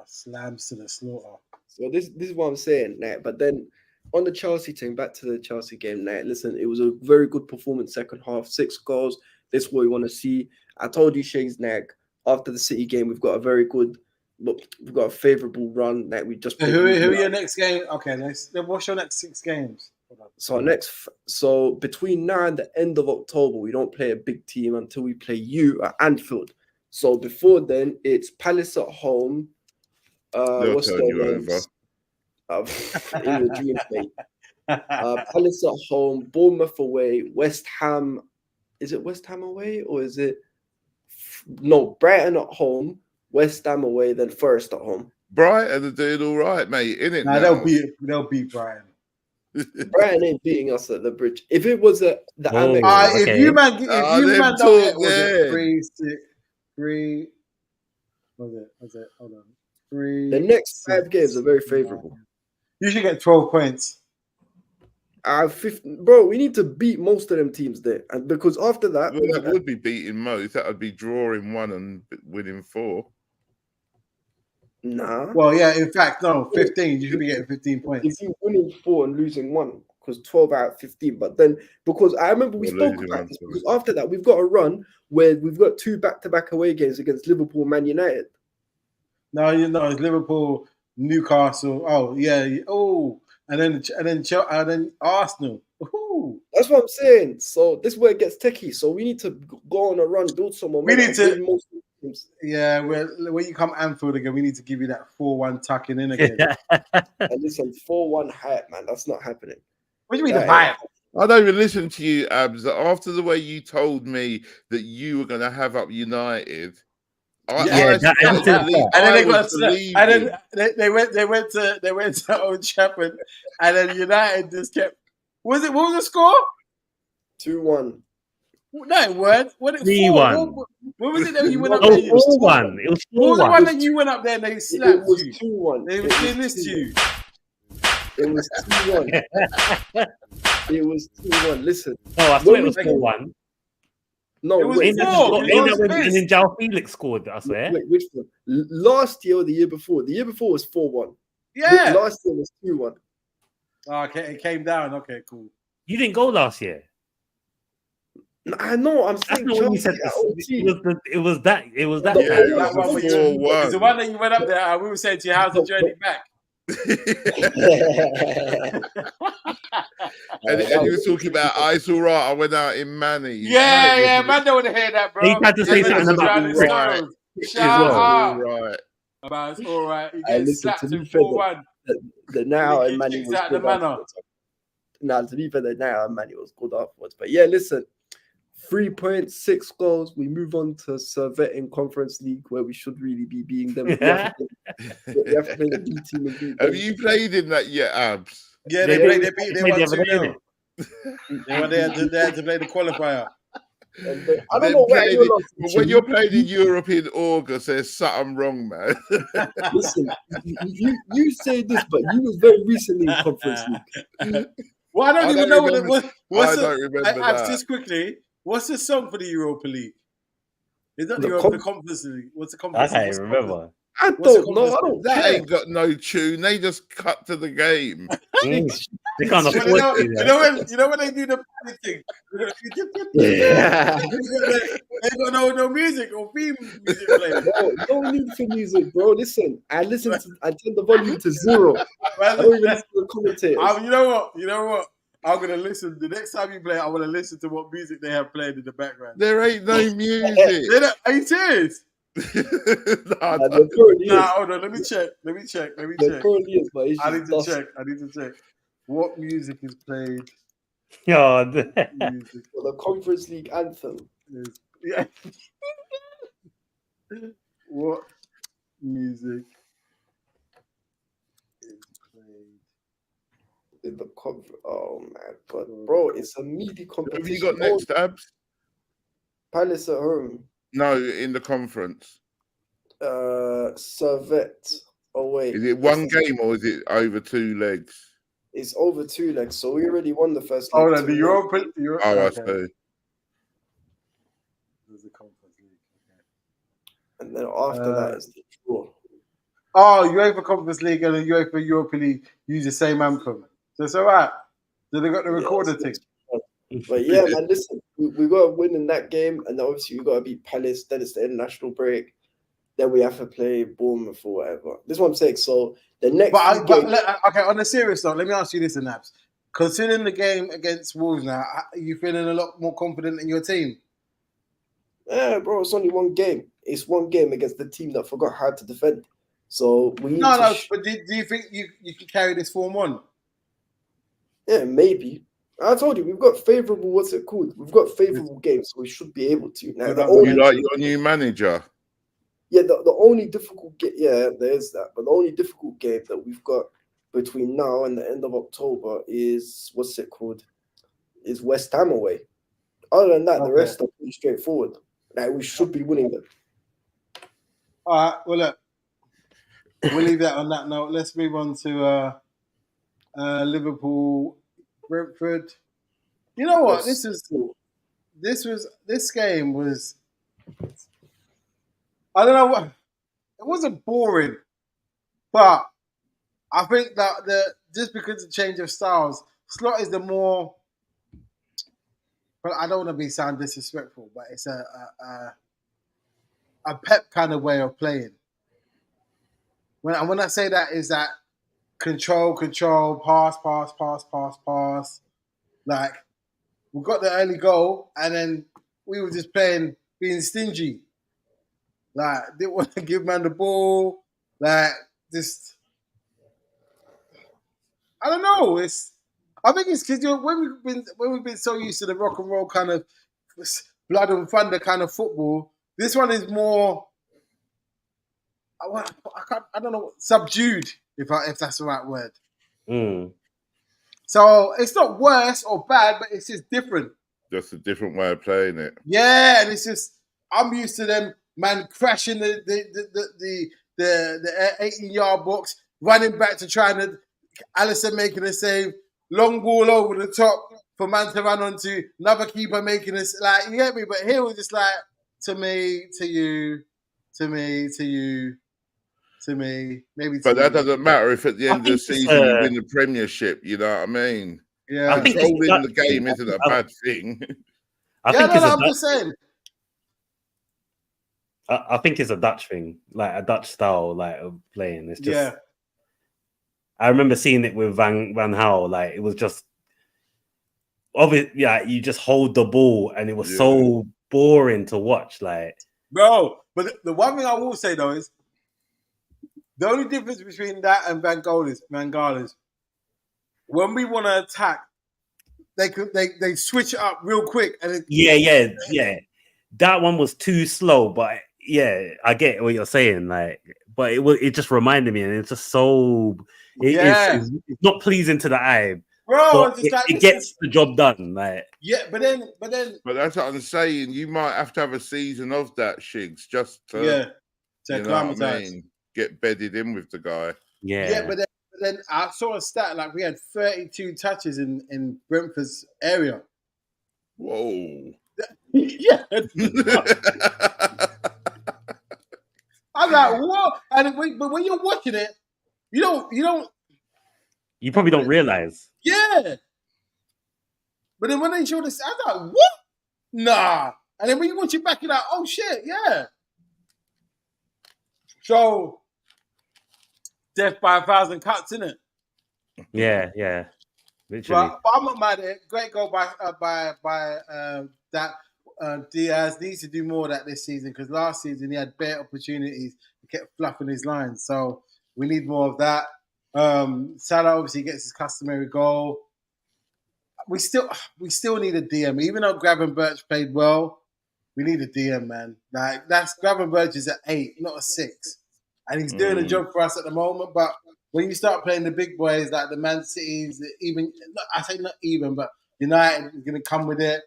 Slams to the slaughter. So this is what I'm saying. But then on the Chelsea team, back to the Chelsea game. Listen, it was a very good performance second half, 6 goals. This is what we want to see. I told you, Shaggs, after the City game, we've got a favourable run. We just So who are your next game? Okay, what's your next 6 games? So between now and the end of October, we don't play a big team until we play you at Anfield. So before then, it's Palace at home. They'll What's turn their you names? In your dreams, mate. Palace at home, Bournemouth away, West Ham. Is it West Ham away or is it no Brighton at home, West Ham away, then Forest at home? Brighton are doing all right, mate. In it Nah, now. they'll beat Brighton. Brighton ain't beating us at the bridge. If it was the Oh. Amex, If Okay. you man, if Ah, you them man don't talk get, was it then. 3-6-3? Was it? Hold on. 3. the next 5 games are very favourable. You should get 12 points. 15, bro, we need to beat most of them teams there, and because after that, Well, that would be beating most. That would be drawing 1 and winning 4. nah. Well, yeah, in fact, no, 15. You should be getting 15 If points. you winning 4 and losing 1, because 12 out of 15. But then, because I remember we Or spoke losing about one, this, sorry. because after that, we've got a run where we've got 2 back-to-back away games against Liverpool, Man United. No, you know, it's Liverpool, Newcastle. Oh, yeah. Oh, and then Arsenal. Ooh. That's what I'm saying. So this is where it gets techie. So we need to go on a run, build some momentum. We need to- win most of the games. Yeah, when you come Anfield again, we need to give you that 4-1 tucking in again. And listen, 4-1 hype, man. That's not happening. What do you mean the Yeah, vibe? I don't even listen to you, Abs. After the way you told me that you were going to have up United, Yeah, that And then they got believing. and then they went to Old Trafford, and then United just kept. What was the score? 2-1. No, it weren't. What 3-1. What was it that you went up No, there? Oh, 4-1. It was What was the 4-1. one that you went up there and they It slapped was you? 2-1. They missed you. It was 2-1. It was 2-1. Listen, No, I swear it was 4-1. no, It was wait, Ain't that four. when- It ain't was that when pissed. and then João Felix scored, I swear. wait, which one? Last year or the year before? The year before was 4-1. Yeah. Last year was 2-1. Oh, okay, it came down. Okay, cool. You didn't go last year. I know. I'm That's saying not when you said Chelsea this. at It was that. It was that. Yeah, time. yeah. That one where you, 4-1. it's the one that you went up there. And we were saying to you, "How's the journey back?" And you were talking about ice all right. I went out in Manny. Yeah, man, don't want to hear that, bro. He tried to say Yeah, something man, about drowning right. stones. as Shut well. up. Right. About it's all right. You Hey, get listen, slapped to be in fair, 4-1. the now He and Manny kicks was out the good manor. afterwards. Nah, to be fair, the now and Manny was good afterwards. But yeah, listen, 3 points, 6 goals. We move on to Servette in Conference League, where we should really be beating them. We have to play the B team and beat them. Have you played in that yet, Abs? Yeah, They they did- beat they they won played the other day, 2-0. They had to play the qualifier. And then- I Then don't know why playing you're it- not But when you're playing in Europe in August, there's something wrong, man. Listen, you say this, but you was very recently in Conference League. Well, I don't even know what it was. I don't remember that. Just quickly, what's the song for the Europa League? Is that The the Conference League? What's the I Conference League? can't What's the remember. I What's the don't know. I don't That care. ain't got no tune. They just cut to the game. They can't Conference afford League? to. You know when they do the thing? Yeah. They got no music or theme music playing. No need for music, bro. Listen, I turn the volume to 0. I don't even listen to the commentators. You know what? I'm gonna listen. The next time you play, I want to listen to what music they have playing in the background. There ain't no music. Are you serious? No, There probably Nah, is. hold on. Let me check. There probably is, but it's I just need to dust. check. I need to check. What music is played? God. Music For the Conference League anthem. is yeah. What music is played? In the oh man, but bro, it's a meaty Who competition. have you got next, Abs? Palace at home. No, in the conference. Servette away. Is it one game or is it over 2 legs? It's over 2 legs, so we already won the first leg. Oh, no, the 2-0. Europa. Oh, I okay. see. There's a Conference League. Okay. And then after that is the draw. Oh, UEFA Conference League and the UEFA Europa League use the same anthem. So it's all right. So they got the recorder thing. But yeah, man, listen, we got to win in that game, and obviously we got to beat Palace. Then it's the international break. Then we have to play Bournemouth or whatever. This is what I'm saying. So the next Okay, on a serious note, let me ask you this, Naps. Considering the game against Wolves now, are you feeling a lot more confident in your team? yeah, bro, it's only one game. It's one game against the team that forgot how to defend. So we need to But do you think you can carry this form on? yeah, maybe. I told you we've got favorable. What's it called? We've got favorable games, so we should be able to. Now, You like your new manager? the only difficult game, yeah, there is that. But the only difficult game that we've got between now and the end of October is what's it called? Is West Ham away. Other than that, the rest are pretty straightforward. Like we should be winning them. All right. Well, look, we'll leave that on that note. Let's move on to Liverpool, Brentford. You know what? This game was. I don't know what. It wasn't boring, but I think that just because of the change of styles, Slot is the more. But I don't want to sound disrespectful, but it's a Pep kind of way of playing. When I say that is that control, pass. Like we got the early goal, and then we were just being stingy. Like didn't want to give man the ball. Like just, I don't know. I think it's because when we've been so used to the rock and roll kind of blood and thunder kind of football, this one is more. I don't know, subdued, if that's the right word. So it's not worse or bad, but it's just different. Just a different way of playing it. Yeah, and it's just I'm used to them man crashing the 18-yard box, running back to try and Alisson making a save, long ball over the top for man to run onto, another keeper making a like you get me. But here was just like to me, to you, to me, to you. To me, maybe. But that doesn't matter if at the end of the season you win the Premiership. You know what I mean? Yeah, controlling the game isn't a bad thing. I'm just saying. I think it's a Dutch thing, like a Dutch style, like of playing. It's just. Yeah. I remember seeing it with Van Gaal. Like it was just. Obviously, yeah, you just hold the ball, and it was so boring to watch. Like, bro, but the one thing I will say though is. The only difference between that and Van Gaal is when we want to attack, they switch it up real quick and yeah. That one was too slow, but yeah, I get what you're saying. Like, but it just reminded me, and it's just so it's not pleasing to the eye, bro. It gets the job done. Like, but then. But that's what I'm saying. You might have to have a season of that, Shigs, just to acclimatize. Get bedded in with the guy. Yeah, but then I saw a stat like we had 32 touches in Brentford's area. Whoa. Yeah. I'm like, what? But when you're watching it, you don't. You probably don't realize. Yeah. But then when they showed us, I was like, what? Nah. And then when you watch it back, you're like, oh shit, yeah. So. Death by 1,000 cuts, isn't it? Yeah. Literally. But I'm not mad at it. Great goal by that. Diaz needs to do more of that this season because last season he had bare opportunities to kept fluffing his lines. So we need more of that. Salah obviously gets his customary goal. We still need a DM. Even though Gravenberch played well, we need a DM, man. Like Gravenberch is at 8, not a 6. And he's doing a job for us at the moment. But when you start playing the big boys like the Man Cities, even I say not even, but United is going to come with it.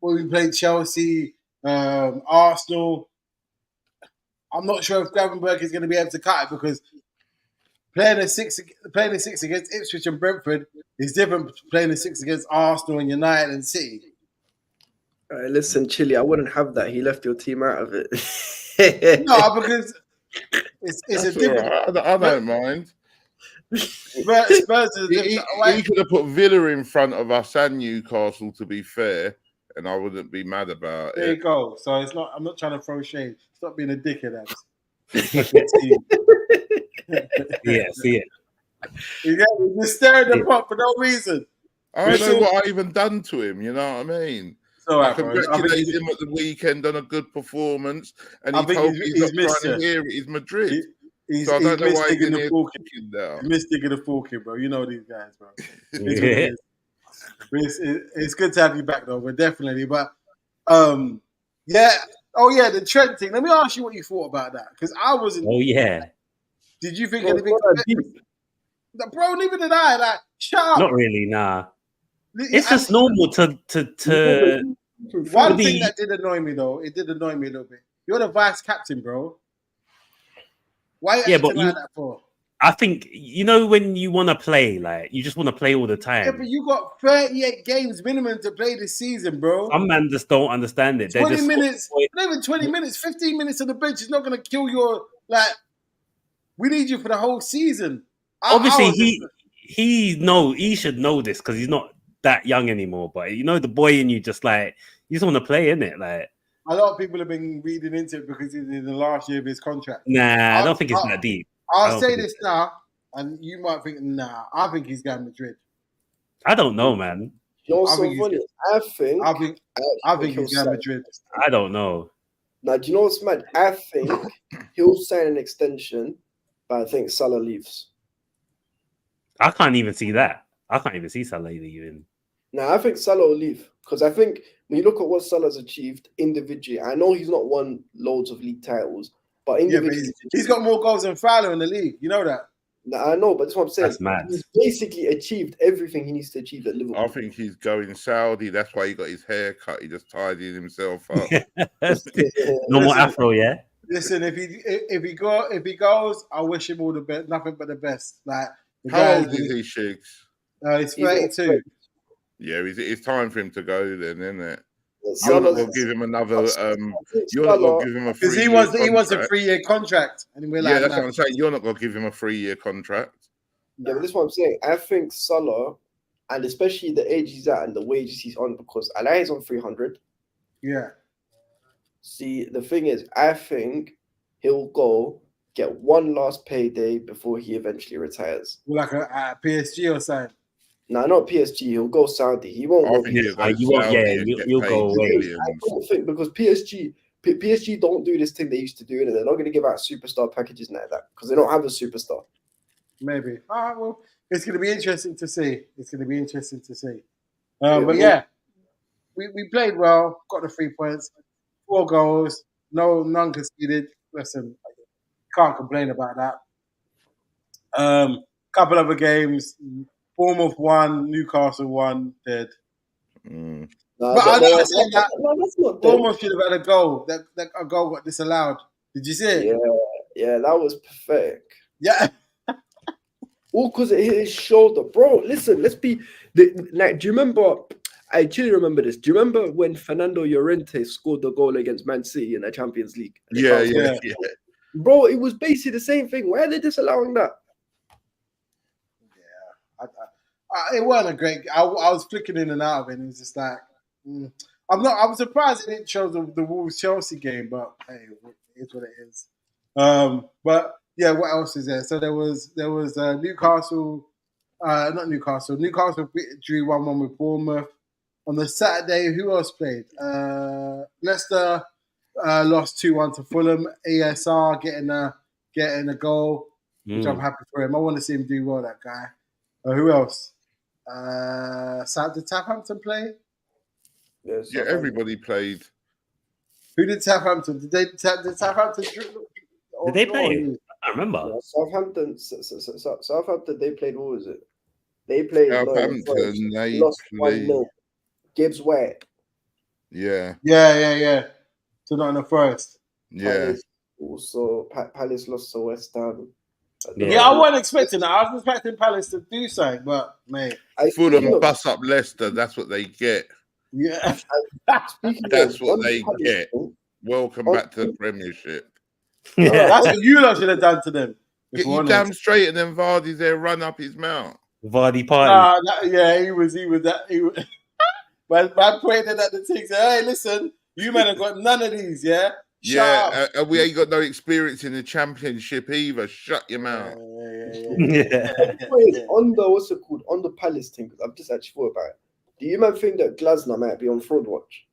When we played Chelsea, Arsenal, I'm not sure if Gravenberch is going to be able to cut it because playing a six against Ipswich and Brentford is different from playing a 6 against Arsenal and United and City. Listen, Chile, I wouldn't have that. He left your team out of it. No, because it's a different. Right. I don't mind. Spurs is he could have put Villa in front of us and Newcastle, to be fair, and I wouldn't be mad about it. There you go. So it's not. I'm not trying to throw shade. Stop being a dickhead, Abs. Yeah, see it. You're just staring the pot for no reason. I don't know what I even done to him. You know what I mean? I congratulated him at the weekend on a good performance, and he told me he's not trying to hear it. He's Madrid. So I don't know why he's in here talking now. He's missing the forking, bro. You know these guys, bro. It's good to have you back, though. But definitely, but yeah. Oh yeah, the Trent thing. Let me ask you what you thought about that, because I wasn't. Oh yeah. Did you think anything? Bro, neither did I. Like, shut up. Not really, nah. It's just normal to One the- thing that did annoy me though, it did annoy me a little bit. You're the vice captain, bro. Why are you Yeah, acting but like that for? I think when you want to play, like you just want to play all the Yeah, time. but you got 38 games minimum to play this season, bro. Some men just don't understand it. They're 20 just minutes, not even 20 minutes, 15 minutes on the bench is not going to kill your, like, we need you for the whole season. Obviously, he should know this because he's not that young anymore. But the boy in you just like you just want to play, innit? Like a lot of people have been reading into it because he's in the last year of his contract. nah, I don't think it's that deep. I'll say this now, and you might think, nah, I think he's going to Madrid. I don't know, man. You know what's so funny? I think he's going to Madrid. I don't know. Now, do you know what's mad? I think he'll sign an extension, but I think Salah leaves. I can't even see that. I can't even see Salah leaving. No, I think Salah will leave because I think when you look at what Salah's achieved individually, I know he's not won loads of league titles, but individually, he's got more goals than Fowler in the league. You know that? No, I know, but that's what I'm saying. That's mad. He's basically achieved everything he needs to achieve at Liverpool. I think he's going Saudi. That's why he got his hair cut. He just tidied himself up. No more afro, yeah. Listen, if he goes, I wish him all the best. Nothing but the best. Like how old is he, Shigs? He's 32. Yeah, it's time for him to go then, isn't it? You're not going to give him another. You're not going to give him a 3-year because he wants a 3-year contract, and we're like, that's what I'm saying. You're not going to give him a 3-year contract. Yeah, but this is what I'm saying. I think Salah, and especially the age he's at and the wages he's on, because Alai is on 300. Yeah. See, the thing is, I think he'll go get one last payday before he eventually retires. Like a PSG or something. No, not PSG. He'll go Saudi. He won't. You'll go away. I don't think because PSG don't do this thing they used to do, and they're not going to give out superstar packages like that because they don't have a superstar. Maybe. All right. Well, it's going to be interesting to see. But yeah, we played well. Got the 3 points, 4 goals, none conceded. Listen, can't complain about that. Couple other games. Bournemouth won, Newcastle won, dead. No, but I know I'm saying that that's not Bournemouth should have had a goal. That a goal got disallowed. Did you see it? Yeah, that was pathetic. Yeah. All because it hit his shoulder. Bro, listen, let's be... do you remember... I actually remember this. Do you remember when Fernando Llorente scored the goal against Man City in the Champions League? Yeah. Bro, it was basically the same thing. Why are they disallowing that? It wasn't a great. I was flicking in and out of it. And it was just like, I'm surprised it didn't show the Wolves Chelsea game, but hey, it's what it is. But yeah, what else is there? So there was Newcastle, not Newcastle. Newcastle drew 1-1 with Bournemouth. On the Saturday, who else played? Leicester lost 2-1 to Fulham. ASR getting a goal, which I'm happy for him. I want to see him do well. That guy. Who else? Did Southampton play? Yeah, everybody played. Who did Southampton? Did Southampton? Did they play? I remember. Yeah, Southampton. They played. What was it? They played. Southampton. They lost played. 1-0. Gibbs White. Yeah. So not in the first. Yeah. Also, Palace lost to West Ham. Yeah, I wasn't expecting that. I was expecting Palace to do something, but mate, Fulham bust up Leicester. That's what they get. Yeah, that's what they get. Welcome back to the Premiership. Yeah, that's what you lot should have done to them. Get you damn straight, and then Vardy's there, run up his mouth. Vardy party. He was that. He was. Man pointed at the thing. Said, "Hey, listen, you men have got none of these, yeah." And we ain't got no experience in the Championship either. Shut your mouth. On the what's it called? On the Palace thing, because I've just actually thought about it. Do you man think that Glasner might be on fraud watch?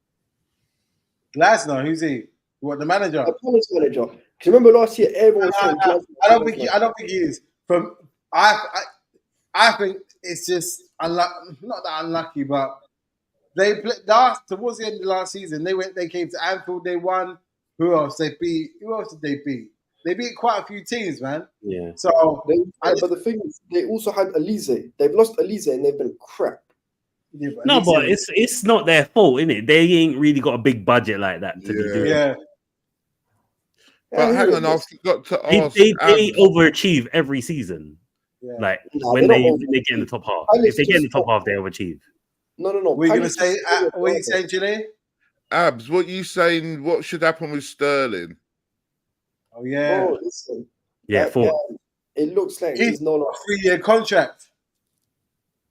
Glasner, who's he? What, the manager? The Palace manager. Because remember last year, everyone said Glasner. I don't think he is. I think it's just not that unlucky, but they played towards the end of last season. They came to Anfield. They won. Who else? They beat. Who else did they beat? They beat quite a few teams, man. Yeah. So, But the thing is, they also had Elise. They've lost Elise and they've been crap. yeah, but No, at least but it's not their fault, innit? They ain't really got a big budget like that to be Yeah. doing. yeah. But hang on, I've got to They, ask. they Abs, overachieve every season. Yeah. Like Nah, when they they don't get in the top half. Palace If they get in the just top got- half, they overachieve. No. What are you gonna Palace say? just- What are you saying, Chile? Abs, what you saying? What should happen with Sterling? Oh yeah, Bro, listen. Yeah, That 4. guy, it looks like He's- he's no longer. 3-year contract.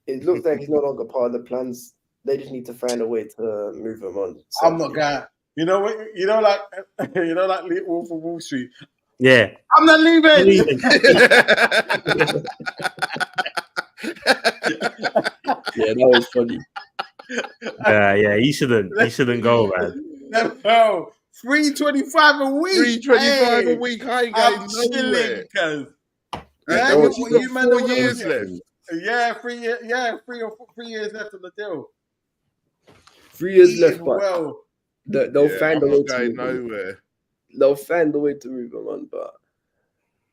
It looks like he's no longer part of the plans. They just need to find a way to move him on. I'm not going. You know what? You know, like Wolf of Wall Street. Yeah. I'm not leaving. Leaving. Yeah, that was funny. Yeah, he shouldn't go, man. No, $325 a week. 325 Hey, a week. I ain't I'm going nowhere. chilling, cuz. And Yeah, what, you you got man 4 don't wanna years do it. left. Yeah, 3 years. Yeah, 3 years left on the deal. 3 years left, Eating but well. they'll find a I'm way not to going move him. nowhere. They'll find a way to move him on, but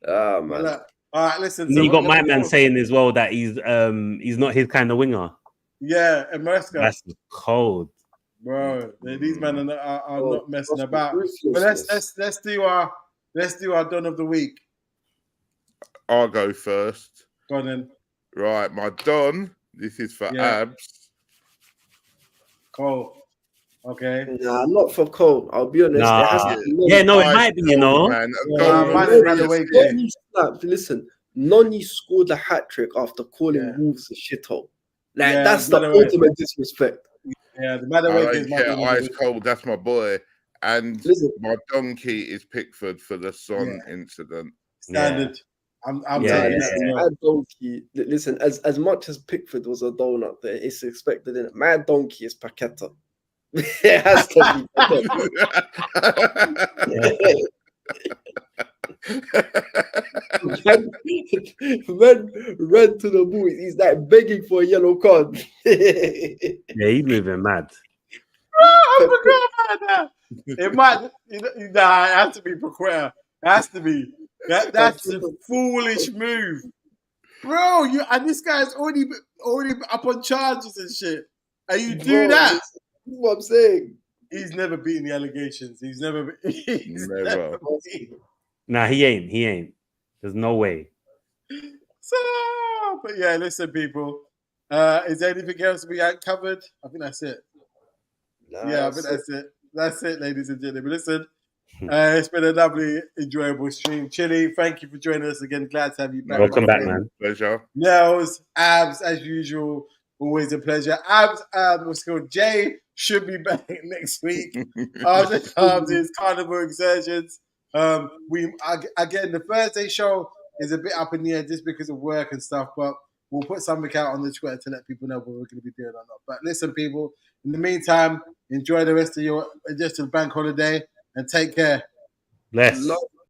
Well, man. look, all right, listen. And so you got my let's man go. saying as well that he's not his kind of winger. Yeah, and Merska. That's cold. Bro, these men are Oh, not messing that's about. ruthlessness. But let's do our Don of the Week. I'll go first. Go on then. Right, my Don. This is for Yeah. Abs. Cole. Okay. Nah, not for Cole. I'll be honest. Nah. It has to be Noni. Yeah, no, it Ice might be, you cold, know. man. A Yeah, goal mine and is three by the way, assists. Noni snapped. Listen, Noni scored a hat trick after calling Yeah. Wolves a shithole. Like Yeah, that's by the the way. ultimate disrespect. Yeah, the matter I way don't is my care. Don of the Ice Week. cold. That's my boy. And Listen, my donkey is Pickford for the Son incident. Standard. I'm Yeah, taking yeah, that as yeah. well. Mad Donkey. Listen, as much as Pickford was a donut, there it's expected in it. Mad Donkey is Paqueta. It has to be. Man ran to the booth. He's like begging for a yellow card. Yeah, he's moving mad. I forgot about that. It might. Nah, it has to be Paqueta. It has to be. That's a foolish move, bro. And this guy's already up on charges and shit. And you do Bro, that. This is what I'm saying. He's never beaten the allegations. He's never. Never. Beaten. Nah, he ain't. There's no way. So, but yeah, listen, people. Is there anything else we had covered? I think that's it. Yeah, I think that's it. That's it, ladies and gentlemen. Listen, it's been a lovely, enjoyable stream. Chili, thank you for joining us again. Glad to have you back. Welcome back, man. Pleasure. Nels, Abs, as usual, always a pleasure. Abs, what's called Jay should be back next week. After his carnival exertions. Again, the Thursday show is a bit up in the air just because of work and stuff, but we'll put something out on the Twitter to let people know what we're going to be doing or not. But listen, people, in the meantime, enjoy the rest of your bank holiday and take care. Bless. Love